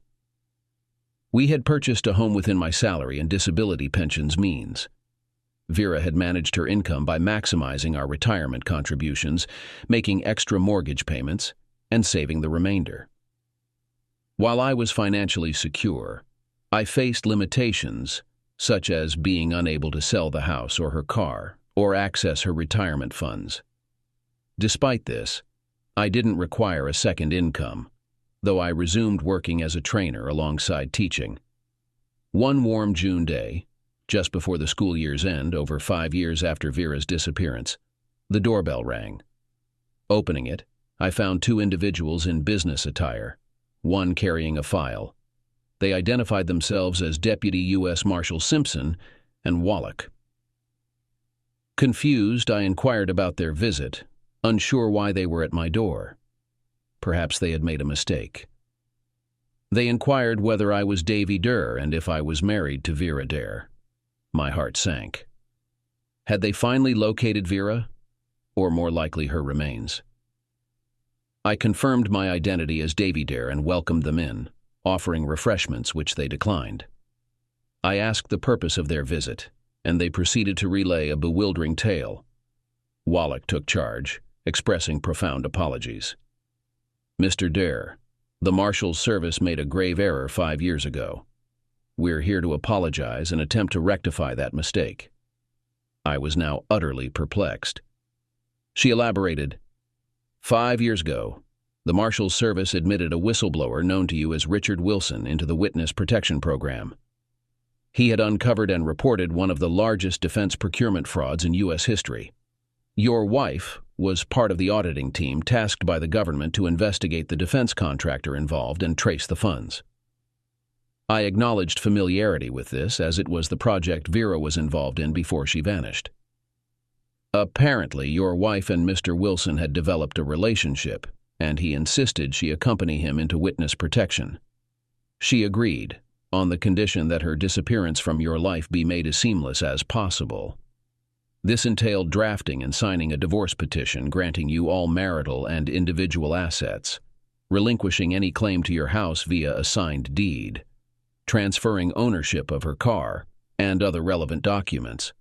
We had purchased a home within my salary and disability pension's means. Vera had managed her income by maximizing our retirement contributions, making extra mortgage payments, and saving the remainder. While I was financially secure, I faced limitations, such as being unable to sell the house or her car, or access her retirement funds. Despite this, I didn't require a second income, though I resumed working as a trainer alongside teaching. One warm June day, just before the school year's end, over 5 years after Vera's disappearance, the doorbell rang. Opening it, I found 2 individuals in business attire, one carrying a file. They identified themselves as Deputy U.S. Marshal Simpson and Wallach. Confused, I inquired about their visit, unsure why they were at my door. Perhaps they had made a mistake. They inquired whether I was Davy Durr and if I was married to Vera Durr. My heart sank. Had they finally located Vera, or more likely her remains? I confirmed my identity as Davy Durr and welcomed them in, offering refreshments which they declined. I asked the purpose of their visit, and they proceeded to relay a bewildering tale. Wallach took charge, expressing profound apologies. "Mr. Durr, the Marshal's Service made a grave error 5 years ago. We're here to apologize and attempt to rectify that mistake." I was now utterly perplexed. She elaborated, 5 years ago, the Marshal's Service admitted a whistleblower known to you as Richard Wilson into the Witness Protection Program. He had uncovered and reported one of the largest defense procurement frauds in U.S. history. Your wife was part of the auditing team tasked by the government to investigate the defense contractor involved and trace the funds. I acknowledged familiarity with this, as it was the project Vera was involved in before she vanished. Apparently, your wife and Mr. Wilson had developed a relationship, and he insisted she accompany him into witness protection. She agreed, on the condition that her disappearance from your life be made as seamless as possible. This entailed drafting and signing a divorce petition granting you all marital and individual assets. relinquishing any claim to your house via a signed deed, transferring ownership of her car, and other relevant documents.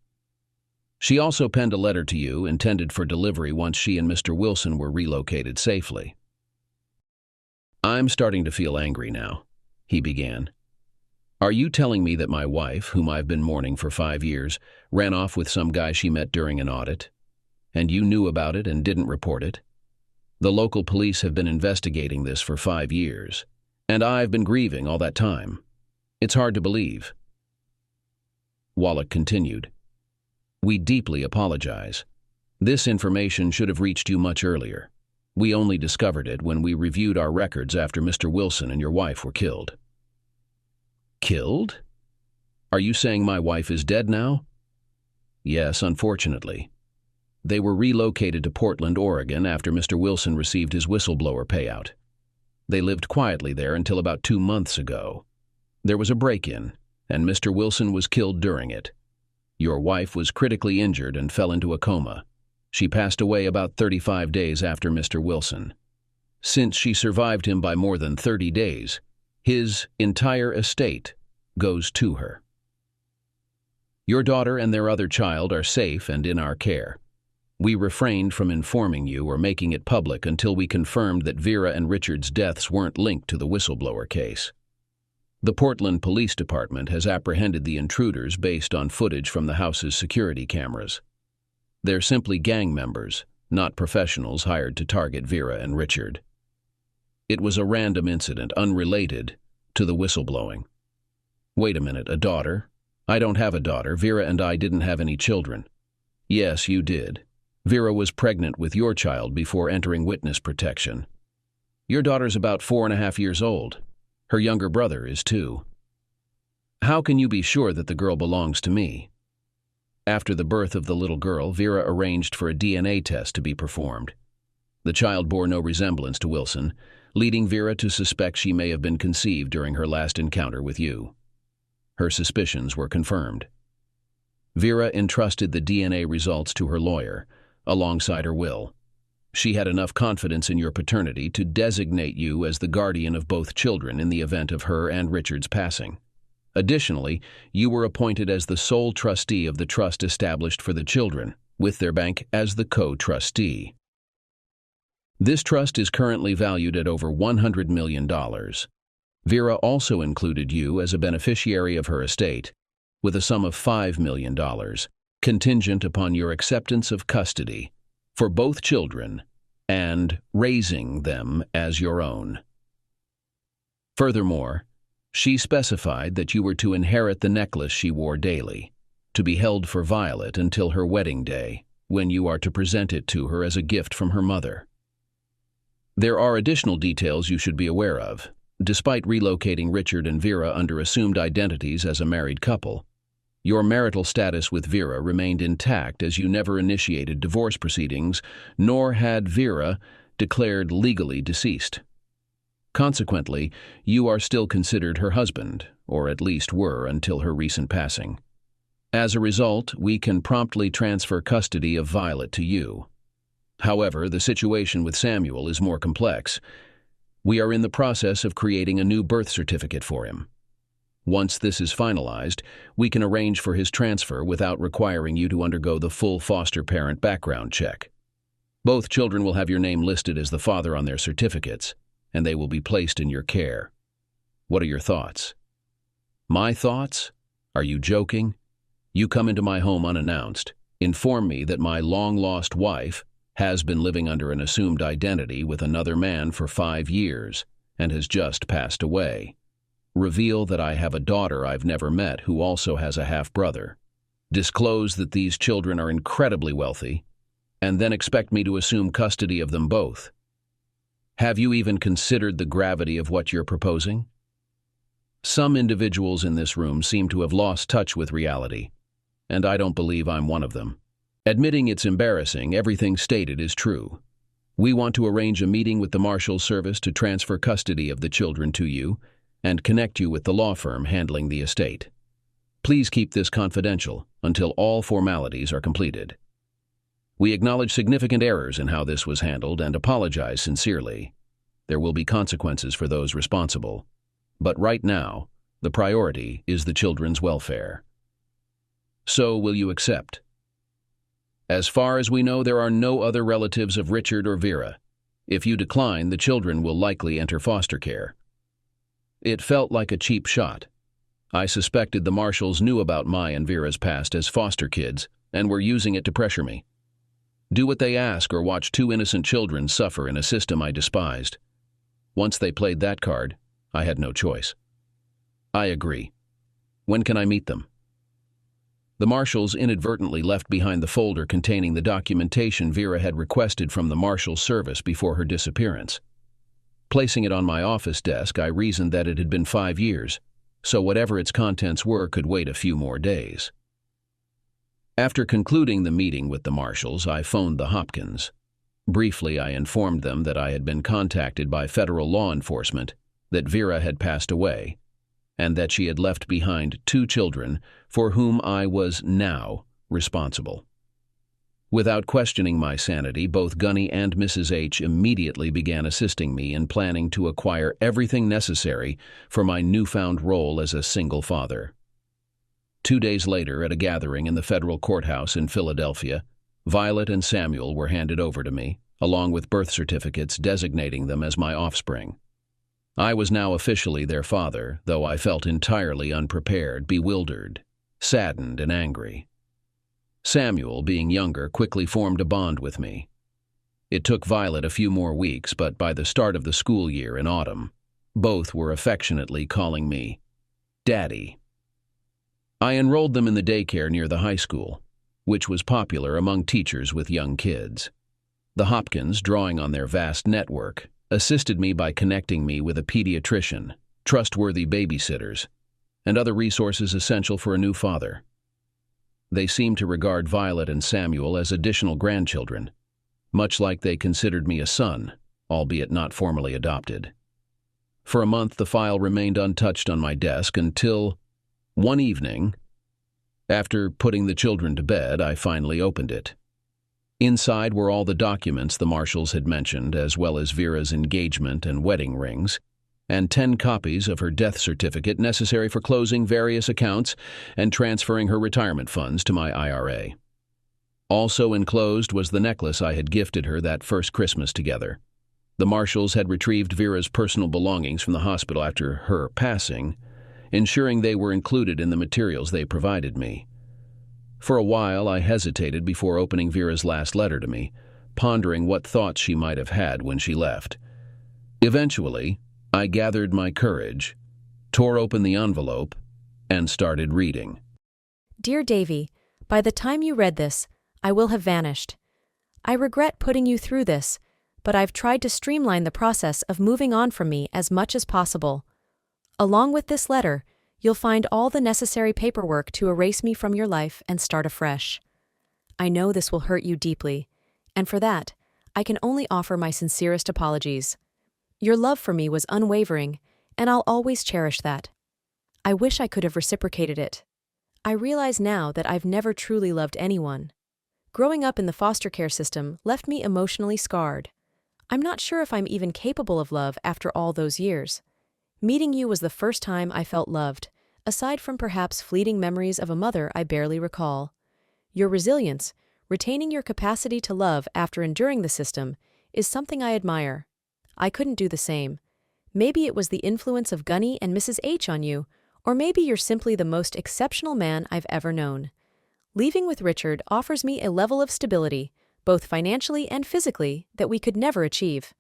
She also penned a letter to you intended for delivery once she and Mr. Wilson were relocated safely. "I'm starting to feel angry now," he began. "Are you telling me that my wife, whom I've been mourning for 5 years, ran off with some guy she met during an audit? And you knew about it and didn't report it? The local police have been investigating this for 5 years, and I've been grieving all that time. It's hard to believe." Wallach continued, "We deeply apologize. This information should have reached you much earlier. We only discovered it when we reviewed our records after Mr. Wilson and your wife were killed." "Killed? Are you saying my wife is dead now?" "Yes, unfortunately. They were relocated to Portland, Oregon after Mr. Wilson received his whistleblower payout. They lived quietly there until about 2 months ago. There was a break-in, and Mr. Wilson was killed during it. Your wife was critically injured and fell into a coma. She passed away about 35 days after Mr. Wilson. Since she survived him by more than 30 days, his entire estate goes to her. Your daughter and their other child are safe and in our care. We refrained from informing you or making it public until we confirmed that Vera and Richard's deaths weren't linked to the whistleblower case. The Portland Police Department has apprehended the intruders based on footage from the house's security cameras. They're simply gang members, not professionals hired to target Vera and Richard. It was a random incident unrelated to the whistleblowing." "Wait a minute, a daughter? I don't have a daughter. Vera and I didn't have any children." "Yes, you did. Vera was pregnant with your child before entering witness protection. Your daughter's about 4.5 years old. Her younger brother is 2. How can you be sure that the girl belongs to me?" After the birth of the little girl, Vera arranged for a DNA test to be performed. The child bore no resemblance to Wilson, leading Vera to suspect she may have been conceived during her last encounter with you. Her suspicions were confirmed. Vera entrusted the DNA results to her lawyer, alongside her will. She had enough confidence in your paternity to designate you as the guardian of both children in the event of her and Richard's passing. Additionally, you were appointed as the sole trustee of the trust established for the children, with their bank as the co-trustee. This trust is currently valued at over $100 million. Vera also included you as a beneficiary of her estate, with a sum of $5 million, contingent upon your acceptance of custody for both children and raising them as your own. Furthermore, she specified that you were to inherit the necklace she wore daily, to be held for Violet until her wedding day, when you are to present it to her as a gift from her mother. There are additional details you should be aware of. Despite relocating Richard and Vera under assumed identities as a married couple, your marital status with Vera remained intact as you never initiated divorce proceedings, nor had Vera declared legally deceased. Consequently, you are still considered her husband, or at least were until her recent passing. As a result, we can promptly transfer custody of Violet to you. However, the situation with Samuel is more complex. We are in the process of creating a new birth certificate for him. Once this is finalized, we can arrange for his transfer without requiring you to undergo the full foster parent background check. Both children will have your name listed as the father on their certificates, and they will be placed in your care. What are your thoughts? My thoughts? Are you joking? You come into my home unannounced, inform me that my long-lost wife has been living under an assumed identity with another man for 5 years and has just passed away. Reveal that I have a daughter I've never met who also has a half-brother. Disclose that these children are incredibly wealthy, and then expect me to assume custody of them both. Have you even considered the gravity of what you're proposing? Some individuals in this room seem to have lost touch with reality, and I don't believe I'm one of them. Admitting it's embarrassing, everything stated is true. We want to arrange a meeting with the Marshal's Service to transfer custody of the children to you and connect you with the law firm handling the estate. Please keep this confidential until all formalities are completed. We acknowledge significant errors in how this was handled and apologize sincerely. There will be consequences for those responsible. But right now, the priority is the children's welfare. So, will you accept? As far as we know, there are no other relatives of Richard or Vera. If you decline, the children will likely enter foster care. It felt like a cheap shot. I suspected the marshals knew about my and Vera's past as foster kids and were using it to pressure me. Do what they ask or watch two innocent children suffer in a system I despised. Once they played that card, I had no choice. I agree. When can I meet them? The marshals inadvertently left behind the folder containing the documentation Vera had requested from the Marshal Service before her disappearance. Placing it on my office desk, I reasoned that it had been 5 years, so whatever its contents were could wait a few more days. After concluding the meeting with the marshals, I phoned the Hopkins. Briefly, I informed them that I had been contacted by federal law enforcement, that Vera had passed away, and that she had left behind 2 children for whom I was now responsible. Without questioning my sanity, both Gunny and Mrs. H immediately began assisting me in planning to acquire everything necessary for my newfound role as a single father. 2 days later, at a gathering in the federal courthouse in Philadelphia, Violet and Samuel were handed over to me, along with birth certificates designating them as my offspring. I was now officially their father, though I felt entirely unprepared, bewildered, saddened, and angry. Samuel, being younger, quickly formed a bond with me. It took Violet a few more weeks, but by the start of the school year in autumn, both were affectionately calling me Daddy. I enrolled them in the daycare near the high school, which was popular among teachers with young kids. The Hopkins, drawing on their vast network, assisted me by connecting me with a pediatrician, trustworthy babysitters, and other resources essential for a new father. They seemed to regard Violet and Samuel as additional grandchildren, much like they considered me a son, albeit not formally adopted. For a month, the file remained untouched on my desk until one evening, after putting the children to bed, I finally opened it. Inside were all the documents the marshals had mentioned, as well as Vera's engagement and wedding rings, and 10 copies of her death certificate necessary for closing various accounts and transferring her retirement funds to my IRA. Also enclosed was the necklace I had gifted her that first Christmas together. The marshals had retrieved Vera's personal belongings from the hospital after her passing, ensuring they were included in the materials they provided me. For a while, I hesitated before opening Vera's last letter to me, pondering what thoughts she might have had when she left. Eventually, I gathered my courage, tore open the envelope, and started reading. Dear Davy, by the time you read this, I will have vanished. I regret putting you through this, but I've tried to streamline the process of moving on from me as much as possible. Along with this letter, you'll find all the necessary paperwork to erase me from your life and start afresh. I know this will hurt you deeply, and for that, I can only offer my sincerest apologies. Your love for me was unwavering, and I'll always cherish that. I wish I could have reciprocated it. I realize now that I've never truly loved anyone. Growing up in the foster care system left me emotionally scarred. I'm not sure if I'm even capable of love after all those years. Meeting you was the first time I felt loved, aside from perhaps fleeting memories of a mother I barely recall. Your resilience, retaining your capacity to love after enduring the system, is something I admire. I couldn't do the same. Maybe it was the influence of Gunny and Mrs. H on you, or maybe you're simply the most exceptional man I've ever known. Leaving with Richard offers me a level of stability, both financially and physically, that we could never achieve.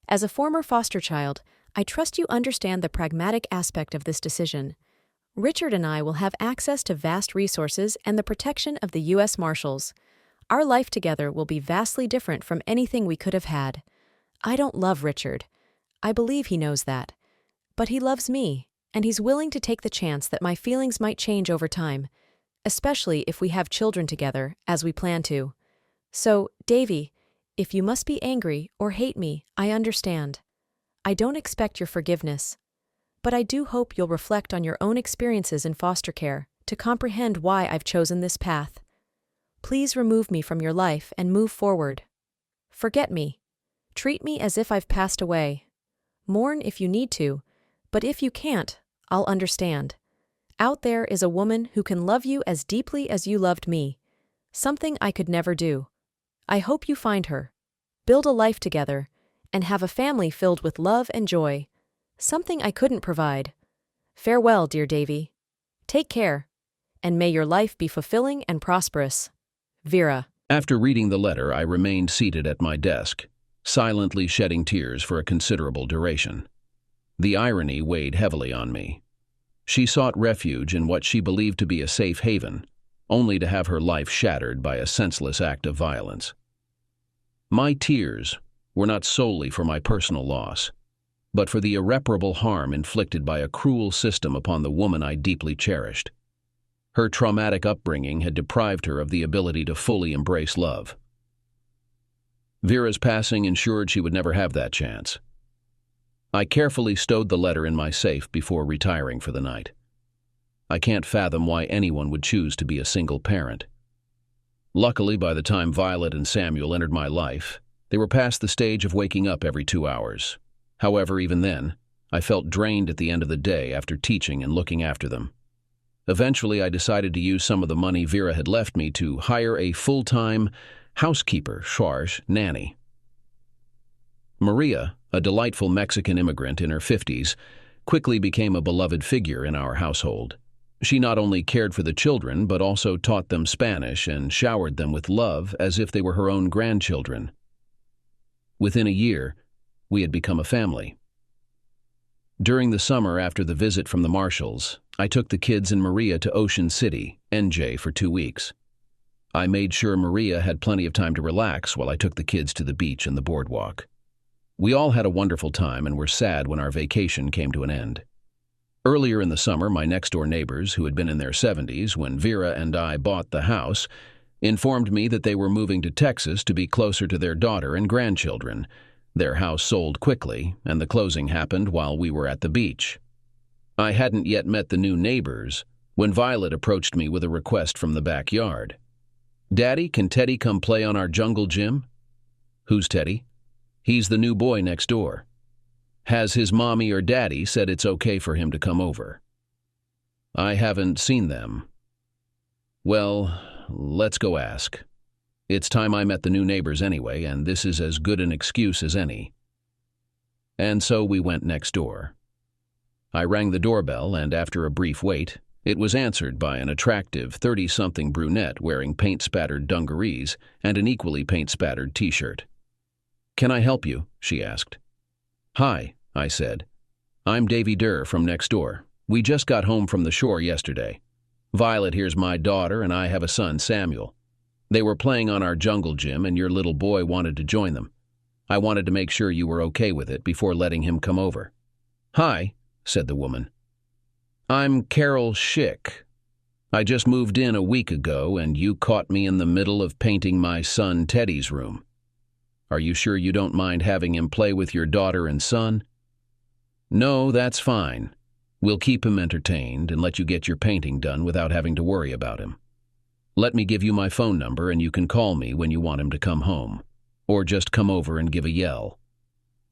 As a former foster child, I trust you understand the pragmatic aspect of this decision. Richard and I will have access to vast resources and the protection of the U.S. Marshals. Our life together will be vastly different from anything we could have had. I don't love Richard. I believe he knows that. But he loves me, and he's willing to take the chance that my feelings might change over time, especially if we have children together, as we plan to. So, Davy, if you must be angry or hate me, I understand. I don't expect your forgiveness. But I do hope you'll reflect on your own experiences in foster care to comprehend why I've chosen this path. Please remove me from your life and move forward. Forget me. Treat me as if I've passed away. Mourn if you need to, but if you can't, I'll understand. Out there is a woman who can love you as deeply as you loved me. Something I could never do. I hope you find her. Build a life together, and have a family filled with love and joy. Something I couldn't provide. Farewell, dear Davy. Take care, and may your life be fulfilling and prosperous. Vera. After reading the letter, I remained seated at my desk, silently shedding tears for a considerable duration. The irony weighed heavily on me. She sought refuge in what she believed to be a safe haven, only to have her life shattered by a senseless act of violence. My tears were not solely for my personal loss, but for the irreparable harm inflicted by a cruel system upon the woman I deeply cherished. Her traumatic upbringing had deprived her of the ability to fully embrace love. Vera's passing ensured she would never have that chance. I carefully stowed the letter in my safe before retiring for the night. I can't fathom why anyone would choose to be a single parent. Luckily, by the time Violet and Samuel entered my life, they were past the stage of waking up every 2 hours. However, even then, I felt drained at the end of the day after teaching and looking after them. Eventually, I decided to use some of the money Vera had left me to hire a full-time housekeeper/nanny. Maria, a delightful Mexican immigrant in her 50s, quickly became a beloved figure in our household. She not only cared for the children, but also taught them Spanish and showered them with love as if they were her own grandchildren. Within a year, we had become a family. During the summer after the visit from the Marshalls, I took the kids and Maria to Ocean City, NJ, for 2 weeks. I made sure Maria had plenty of time to relax while I took the kids to the beach and the boardwalk. We all had a wonderful time and were sad when our vacation came to an end. Earlier in the summer, my next-door neighbors, who had been in their 70s when Vera and I bought the house, informed me that they were moving to Texas to be closer to their daughter and grandchildren. Their house sold quickly, and the closing happened while we were at the beach. I hadn't yet met the new neighbors when Violet approached me with a request from the backyard. "Daddy, can Teddy come play on our jungle gym?" "Who's Teddy?" "He's the new boy next door. Has his mommy or daddy said it's okay for him to come over?" "I haven't seen them." "Well, let's go ask. It's time I met the new neighbors anyway, and this is as good an excuse as any." And so we went next door. I rang the doorbell, and after a brief wait, it was answered by an attractive 30-something brunette wearing paint-spattered dungarees and an equally paint-spattered t-shirt. "Can I help you?" she asked. "Hi," I said. "I'm Davy Durr from next door. We just got home from the shore yesterday. Violet here's my daughter, and I have a son, Samuel. They were playing on our jungle gym, and your little boy wanted to join them. I wanted to make sure you were okay with it before letting him come over." "Hi," said the woman. "I'm Carol Schick. I just moved in a week ago, and you caught me in the middle of painting my son Teddy's room. Are you sure you don't mind having him play with your daughter and son?" "No, that's fine. We'll keep him entertained and let you get your painting done without having to worry about him. Let me give you my phone number and you can call me when you want him to come home. Or just come over and give a yell.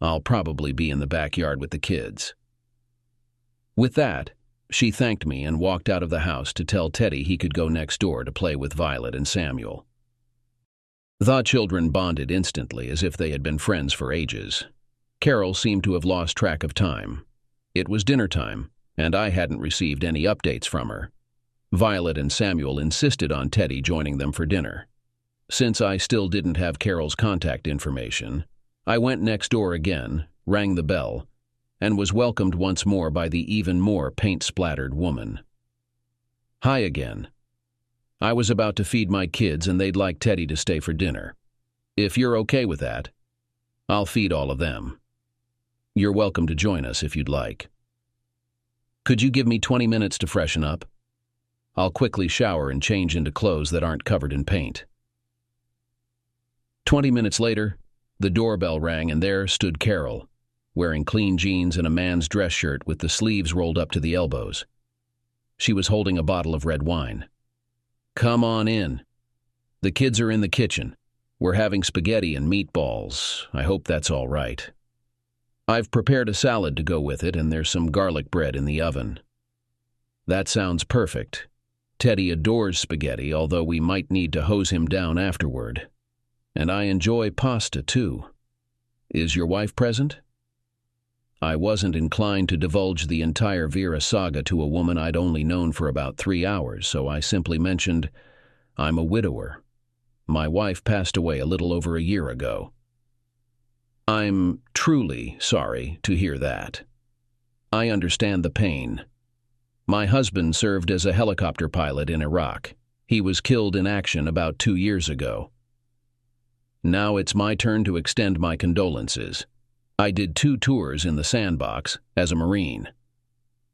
I'll probably be in the backyard with the kids." With that, she thanked me and walked out of the house to tell Teddy he could go next door to play with Violet and Samuel. The children bonded instantly as if they had been friends for ages. Carol seemed to have lost track of time. It was dinner time, and I hadn't received any updates from her. Violet and Samuel insisted on Teddy joining them for dinner. Since I still didn't have Carol's contact information, I went next door again, rang the bell, and was welcomed once more by the even more paint-splattered woman. "Hi again. I was about to feed my kids and they'd like Teddy to stay for dinner. If you're okay with that, I'll feed all of them. You're welcome to join us if you'd like. Could you give me 20 minutes to freshen up? I'll quickly shower and change into clothes that aren't covered in paint." 20 minutes later, the doorbell rang and there stood Carol, wearing clean jeans and a man's dress shirt with the sleeves rolled up to the elbows. She was holding a bottle of red wine. "Come on in. The kids are in the kitchen. We're having spaghetti and meatballs. I hope that's all right." I've prepared a salad to go with it, and there's some garlic bread in the oven. That sounds perfect. Teddy adores spaghetti, although we might need to hose him down afterward. And I enjoy pasta, too. Is your wife present? I wasn't inclined to divulge the entire Vera saga to a woman I'd only known for about 3 hours, so I simply mentioned, I'm a widower. My wife passed away a little over a year ago. I'm truly sorry to hear that. I understand the pain. My husband served as a helicopter pilot in Iraq. He was killed in action about 2 years ago. Now it's my turn to extend my condolences. I did 2 tours in the sandbox as a Marine.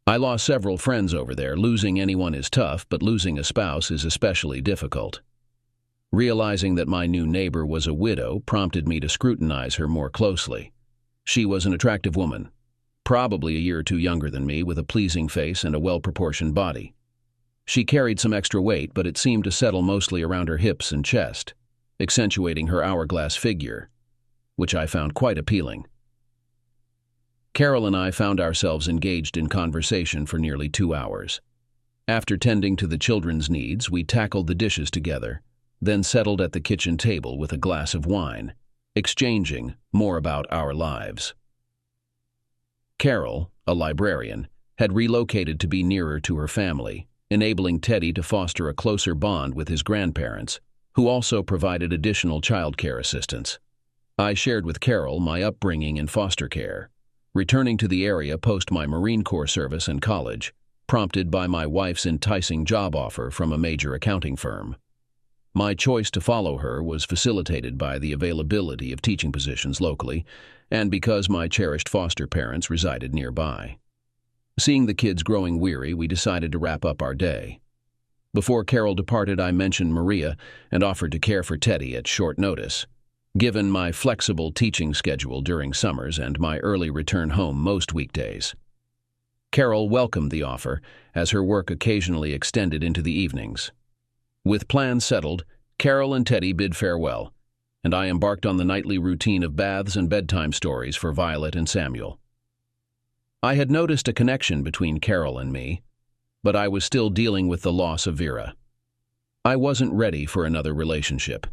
I lost several friends over there. Losing anyone is tough, but losing a spouse is especially difficult. Realizing that my new neighbor was a widow prompted me to scrutinize her more closely. She was an attractive woman, probably a year or 2 younger than me, with a pleasing face and a well-proportioned body. She carried some extra weight, but it seemed to settle mostly around her hips and chest, accentuating her hourglass figure, which I found quite appealing. Carol and I found ourselves engaged in conversation for nearly 2 hours. After tending to the children's needs, we tackled the dishes together, then settled at the kitchen table with a glass of wine, exchanging more about our lives. Carol, a librarian, had relocated to be nearer to her family, enabling Teddy to foster a closer bond with his grandparents, who also provided additional childcare assistance. I shared with Carol my upbringing in foster care, returning to the area post my Marine Corps service and college, prompted by my wife's enticing job offer from a major accounting firm. My choice to follow her was facilitated by the availability of teaching positions locally, and because my cherished foster parents resided nearby. Seeing the kids growing weary, we decided to wrap up our day. Before Carol departed, I mentioned Maria and offered to care for Teddy at short notice, given my flexible teaching schedule during summers and my early return home most weekdays. Carol welcomed the offer, as her work occasionally extended into the evenings. With plans settled, Carol and Teddy bid farewell, and I embarked on the nightly routine of baths and bedtime stories for Violet and Samuel. I had noticed a connection between Carol and me, but I was still dealing with the loss of Vera. I wasn't ready for another relationship,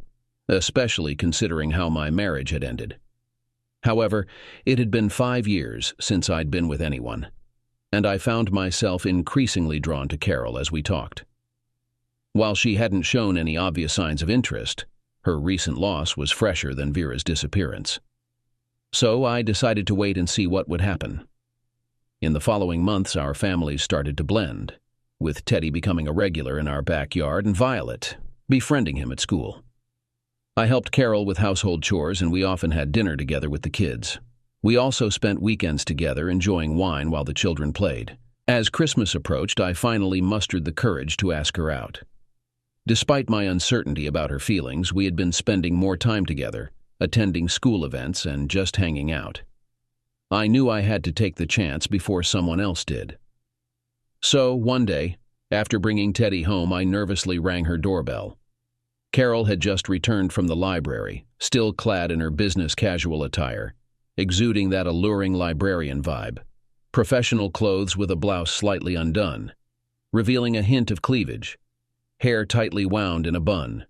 especially considering how my marriage had ended. However, it had been 5 years since I'd been with anyone, and I found myself increasingly drawn to Carol as we talked. While she hadn't shown any obvious signs of interest, her recent loss was fresher than Vera's disappearance. So I decided to wait and see what would happen. In the following months, our families started to blend, with Teddy becoming a regular in our backyard and Violet befriending him at school. I helped Carol with household chores, and we often had dinner together with the kids. We also spent weekends together, enjoying wine while the children played. As Christmas approached, I finally mustered the courage to ask her out. Despite my uncertainty about her feelings, we had been spending more time together, attending school events and just hanging out. I knew I had to take the chance before someone else did. So, one day, after bringing Teddy home, I nervously rang her doorbell. Carol had just returned from the library, still clad in her business casual attire, exuding that alluring librarian vibe. Professional clothes with a blouse slightly undone, revealing a hint of cleavage, hair tightly wound in a bun,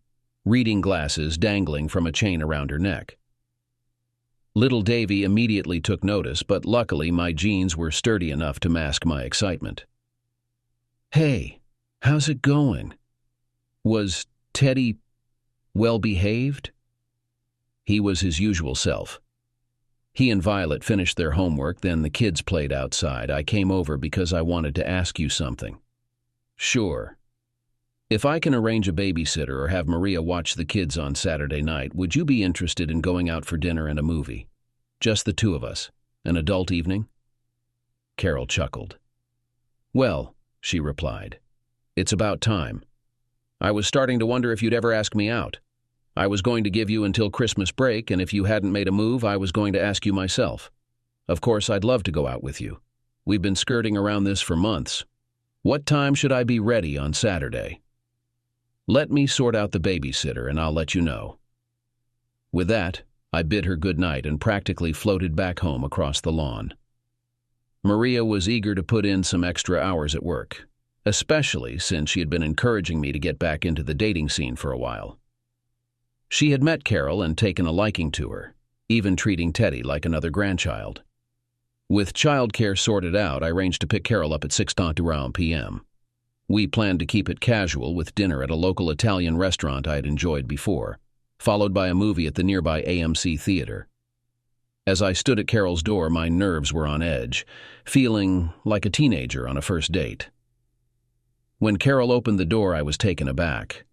reading glasses dangling from a chain around her neck. Little Davy immediately took notice, but luckily my jeans were sturdy enough to mask my excitement. "Hey, how's it going? Was Teddy well-behaved?" He was his usual self. He and Violet finished their homework, then the kids played outside. I came over because I wanted to ask you something. Sure. If I can arrange a babysitter or have Maria watch the kids on Saturday night, would you be interested in going out for dinner and a movie? Just the 2 of us. An adult evening? Carol chuckled. Well, she replied, it's about time. I was starting to wonder if you'd ever ask me out. I was going to give you until Christmas break, and if you hadn't made a move, I was going to ask you myself. Of course, I'd love to go out with you. We've been skirting around this for months. What time should I be ready on Saturday? Let me sort out the babysitter, and I'll let you know. With that, I bid her good night and practically floated back home across the lawn. Maria was eager to put in some extra hours at work, especially since she had been encouraging me to get back into the dating scene for a while. She had met Carol and taken a liking to her, even treating Teddy like another grandchild. With childcare sorted out, I arranged to pick Carol up at 6:30 p.m. We planned to keep it casual with dinner at a local Italian restaurant I had enjoyed before, followed by a movie at the nearby AMC theater. As I stood at Carol's door, my nerves were on edge, feeling like a teenager on a first date. When Carol opened the door, I was taken aback.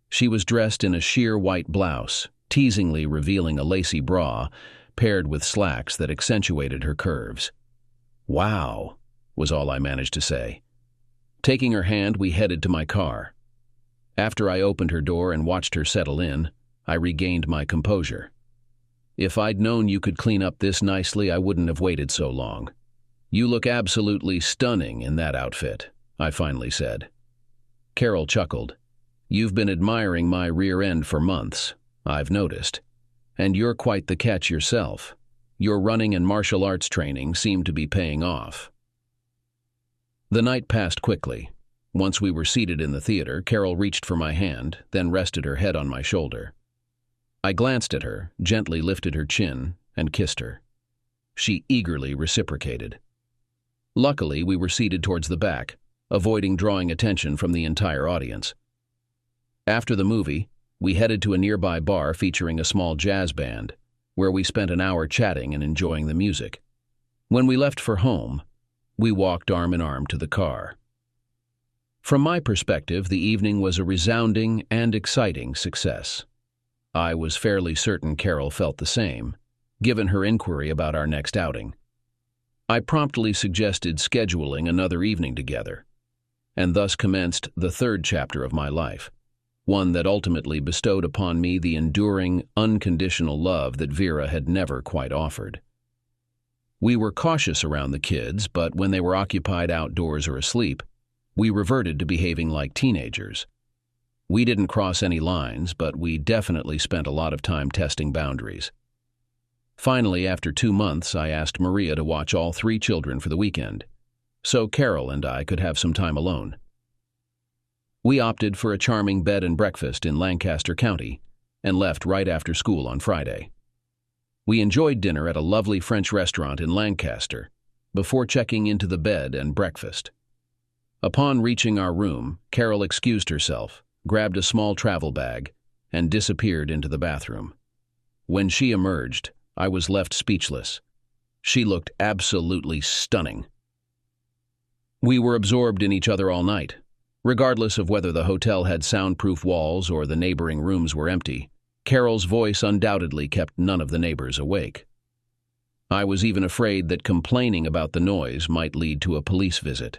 She was dressed in a sheer white blouse, teasingly revealing a lacy bra, paired with slacks that accentuated her curves. "Wow," was all I managed to say. Taking her hand, we headed to my car. After I opened her door and watched her settle in, I regained my composure. "If I'd known you could clean up this nicely, I wouldn't have waited so long. You look absolutely stunning in that outfit," I finally said. Carol chuckled. "You've been admiring my rear end for months, I've noticed. And you're quite the catch yourself. Your running and martial arts training seem to be paying off." The night passed quickly. Once we were seated in the theater, Carol reached for my hand, then rested her head on my shoulder. I glanced at her, gently lifted her chin, and kissed her. She eagerly reciprocated. Luckily, we were seated towards the back, avoiding drawing attention from the entire audience. After the movie, we headed to a nearby bar featuring a small jazz band, where we spent an hour chatting and enjoying the music. When we left for home, we walked arm in arm to the car. From my perspective, the evening was a resounding and exciting success. I was fairly certain Carol felt the same, given her inquiry about our next outing. I promptly suggested scheduling another evening together, and thus commenced the third chapter of my life, one that ultimately bestowed upon me the enduring, unconditional love that Vera had never quite offered. We were cautious around the kids, but when they were occupied outdoors or asleep, we reverted to behaving like teenagers. We didn't cross any lines, but we definitely spent a lot of time testing boundaries. Finally, after 2 months, I asked Maria to watch all 3 children for the weekend, so Carol and I could have some time alone. We opted for a charming bed and breakfast in Lancaster County and left right after school on Friday. We enjoyed dinner at a lovely French restaurant in Lancaster before checking into the bed and breakfast. Upon reaching our room, Carol excused herself, grabbed a small travel bag, and disappeared into the bathroom. When she emerged, I was left speechless. She looked absolutely stunning. We were absorbed in each other all night. Regardless of whether the hotel had soundproof walls or the neighboring rooms were empty, Carol's voice undoubtedly kept none of the neighbors awake. I was even afraid that complaining about the noise might lead to a police visit.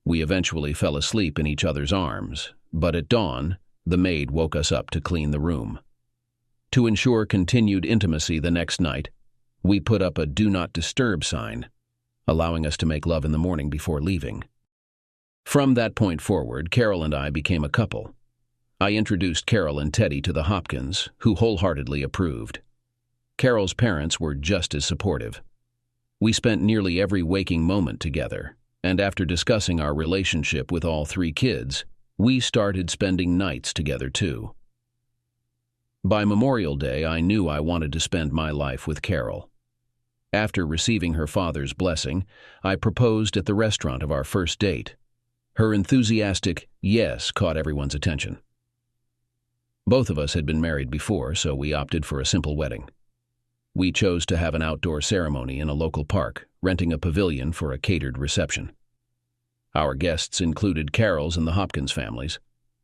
We eventually fell asleep in each other's arms, but at dawn, the maid woke us up to clean the room. To ensure continued intimacy the next night, we put up a "Do Not Disturb" sign, allowing us to make love in the morning before leaving. From that point forward, Carol and I became a couple. I introduced Carol and Teddy to the Hopkins, who wholeheartedly approved. Carol's parents were just as supportive. We spent nearly every waking moment together, and after discussing our relationship with all 3 kids, we started spending nights together too. By Memorial Day, I knew I wanted to spend my life with Carol. After receiving her father's blessing, I proposed at the restaurant of our first date. Her enthusiastic yes caught everyone's attention. Both of us had been married before, so we opted for a simple wedding. We chose to have an outdoor ceremony in a local park, renting a pavilion for a catered reception. Our guests included Carol's and the Hopkins families,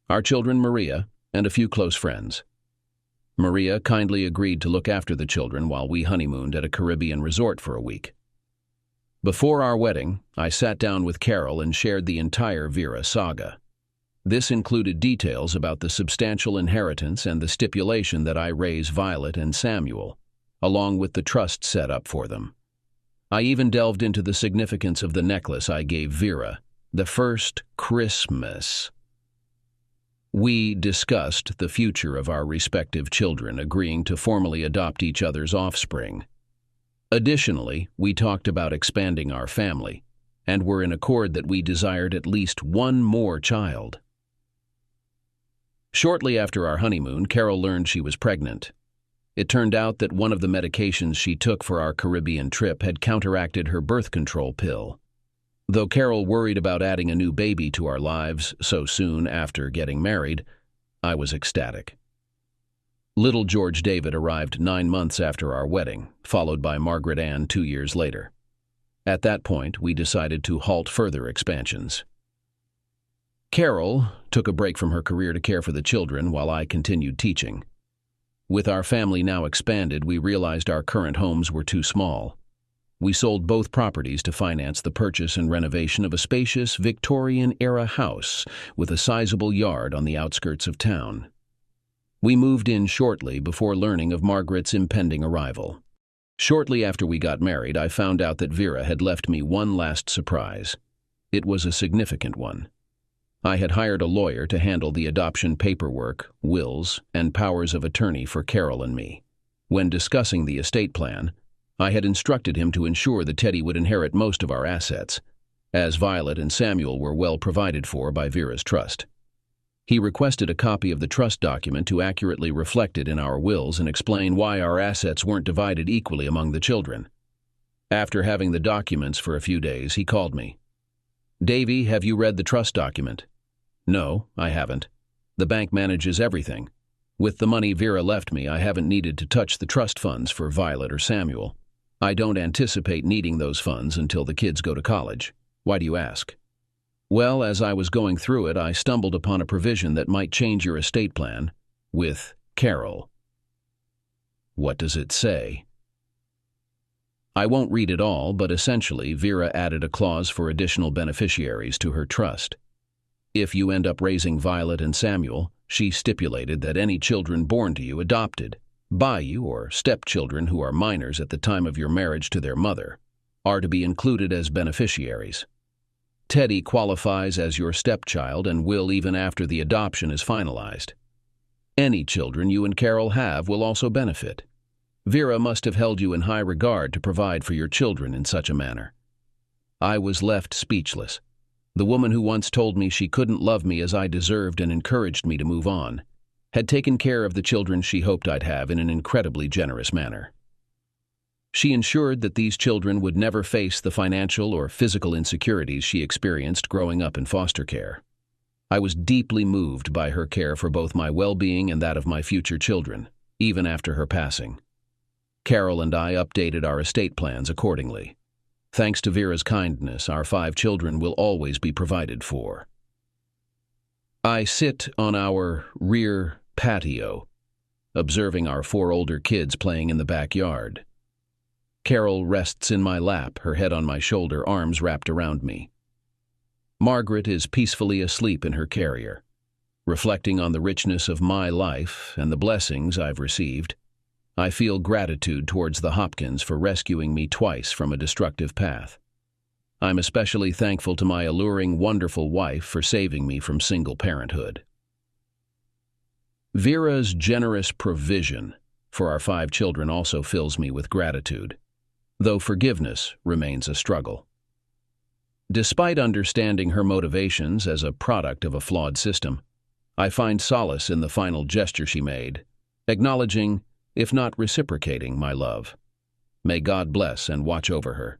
our children Maria, and a few close friends. Maria kindly agreed to look after the children while we honeymooned at a Caribbean resort for a week. Before our wedding, I sat down with Carol and shared the entire Vera saga. This included details about the substantial inheritance and the stipulation that I raise Violet and Samuel, along with the trust set up for them. I even delved into the significance of the necklace I gave Vera, the first Christmas. We discussed the future of our respective children, agreeing to formally adopt each other's offspring. Additionally, we talked about expanding our family, and were in accord that we desired at least one more child. Shortly after our honeymoon, Carol learned she was pregnant. It turned out that one of the medications she took for our Caribbean trip had counteracted her birth control pill. Though Carol worried about adding a new baby to our lives so soon after getting married, I was ecstatic. Little George David arrived 9 months after our wedding, followed by Margaret Ann 2 years later. At that point, we decided to halt further expansions. Carol took a break from her career to care for the children while I continued teaching. With our family now expanded, we realized our current homes were too small. We sold both properties to finance the purchase and renovation of a spacious Victorian-era house with a sizable yard on the outskirts of town. We moved in shortly before learning of Margaret's impending arrival. Shortly after we got married, I found out that Vera had left me one last surprise. It was a significant one. I had hired a lawyer to handle the adoption paperwork, wills, and powers of attorney for Carol and me. When discussing the estate plan, I had instructed him to ensure that Teddy would inherit most of our assets, as Violet and Samuel were well provided for by Vera's trust. He requested a copy of the trust document to accurately reflect it in our wills and explain why our assets weren't divided equally among the children. After having the documents for a few days, he called me. "Davy, have you read the trust document?" "No, I haven't. The bank manages everything. With the money Vera left me, I haven't needed to touch the trust funds for Violet or Samuel. I don't anticipate needing those funds until the kids go to college. Why do you ask?" "Well, as I was going through it, I stumbled upon a provision that might change your estate plan with Carol." "What does it say?" I won't read it all, but essentially, Vera added a clause for additional beneficiaries to her trust. If you end up raising Violet and Samuel, she stipulated that any children born to you adopted by you or stepchildren who are minors at the time of your marriage to their mother are to be included as beneficiaries. Teddy qualifies as your stepchild and will even after the adoption is finalized. Any children you and Carol have will also benefit. Vera must have held you in high regard to provide for your children in such a manner. I was left speechless. The woman who once told me she couldn't love me as I deserved and encouraged me to move on had taken care of the children she hoped I'd have in an incredibly generous manner. She ensured that these children would never face the financial or physical insecurities she experienced growing up in foster care. I was deeply moved by her care for both my well-being and that of my future children, even after her passing. Carol and I updated our estate plans accordingly. Thanks to Vera's kindness, our 5 children will always be provided for. I sit on our rear patio, observing our 4 older kids playing in the backyard. Carol rests in my lap, her head on my shoulder, arms wrapped around me. Margaret is peacefully asleep in her carrier. Reflecting on the richness of my life and the blessings I've received, I feel gratitude towards the Hopkins for rescuing me twice from a destructive path. I'm especially thankful to my alluring, wonderful wife for saving me from single parenthood. Vera's generous provision for our 5 children also fills me with gratitude, though forgiveness remains a struggle. Despite understanding her motivations as a product of a flawed system, I find solace in the final gesture she made, acknowledging, if not reciprocating, my love. May God bless and watch over her.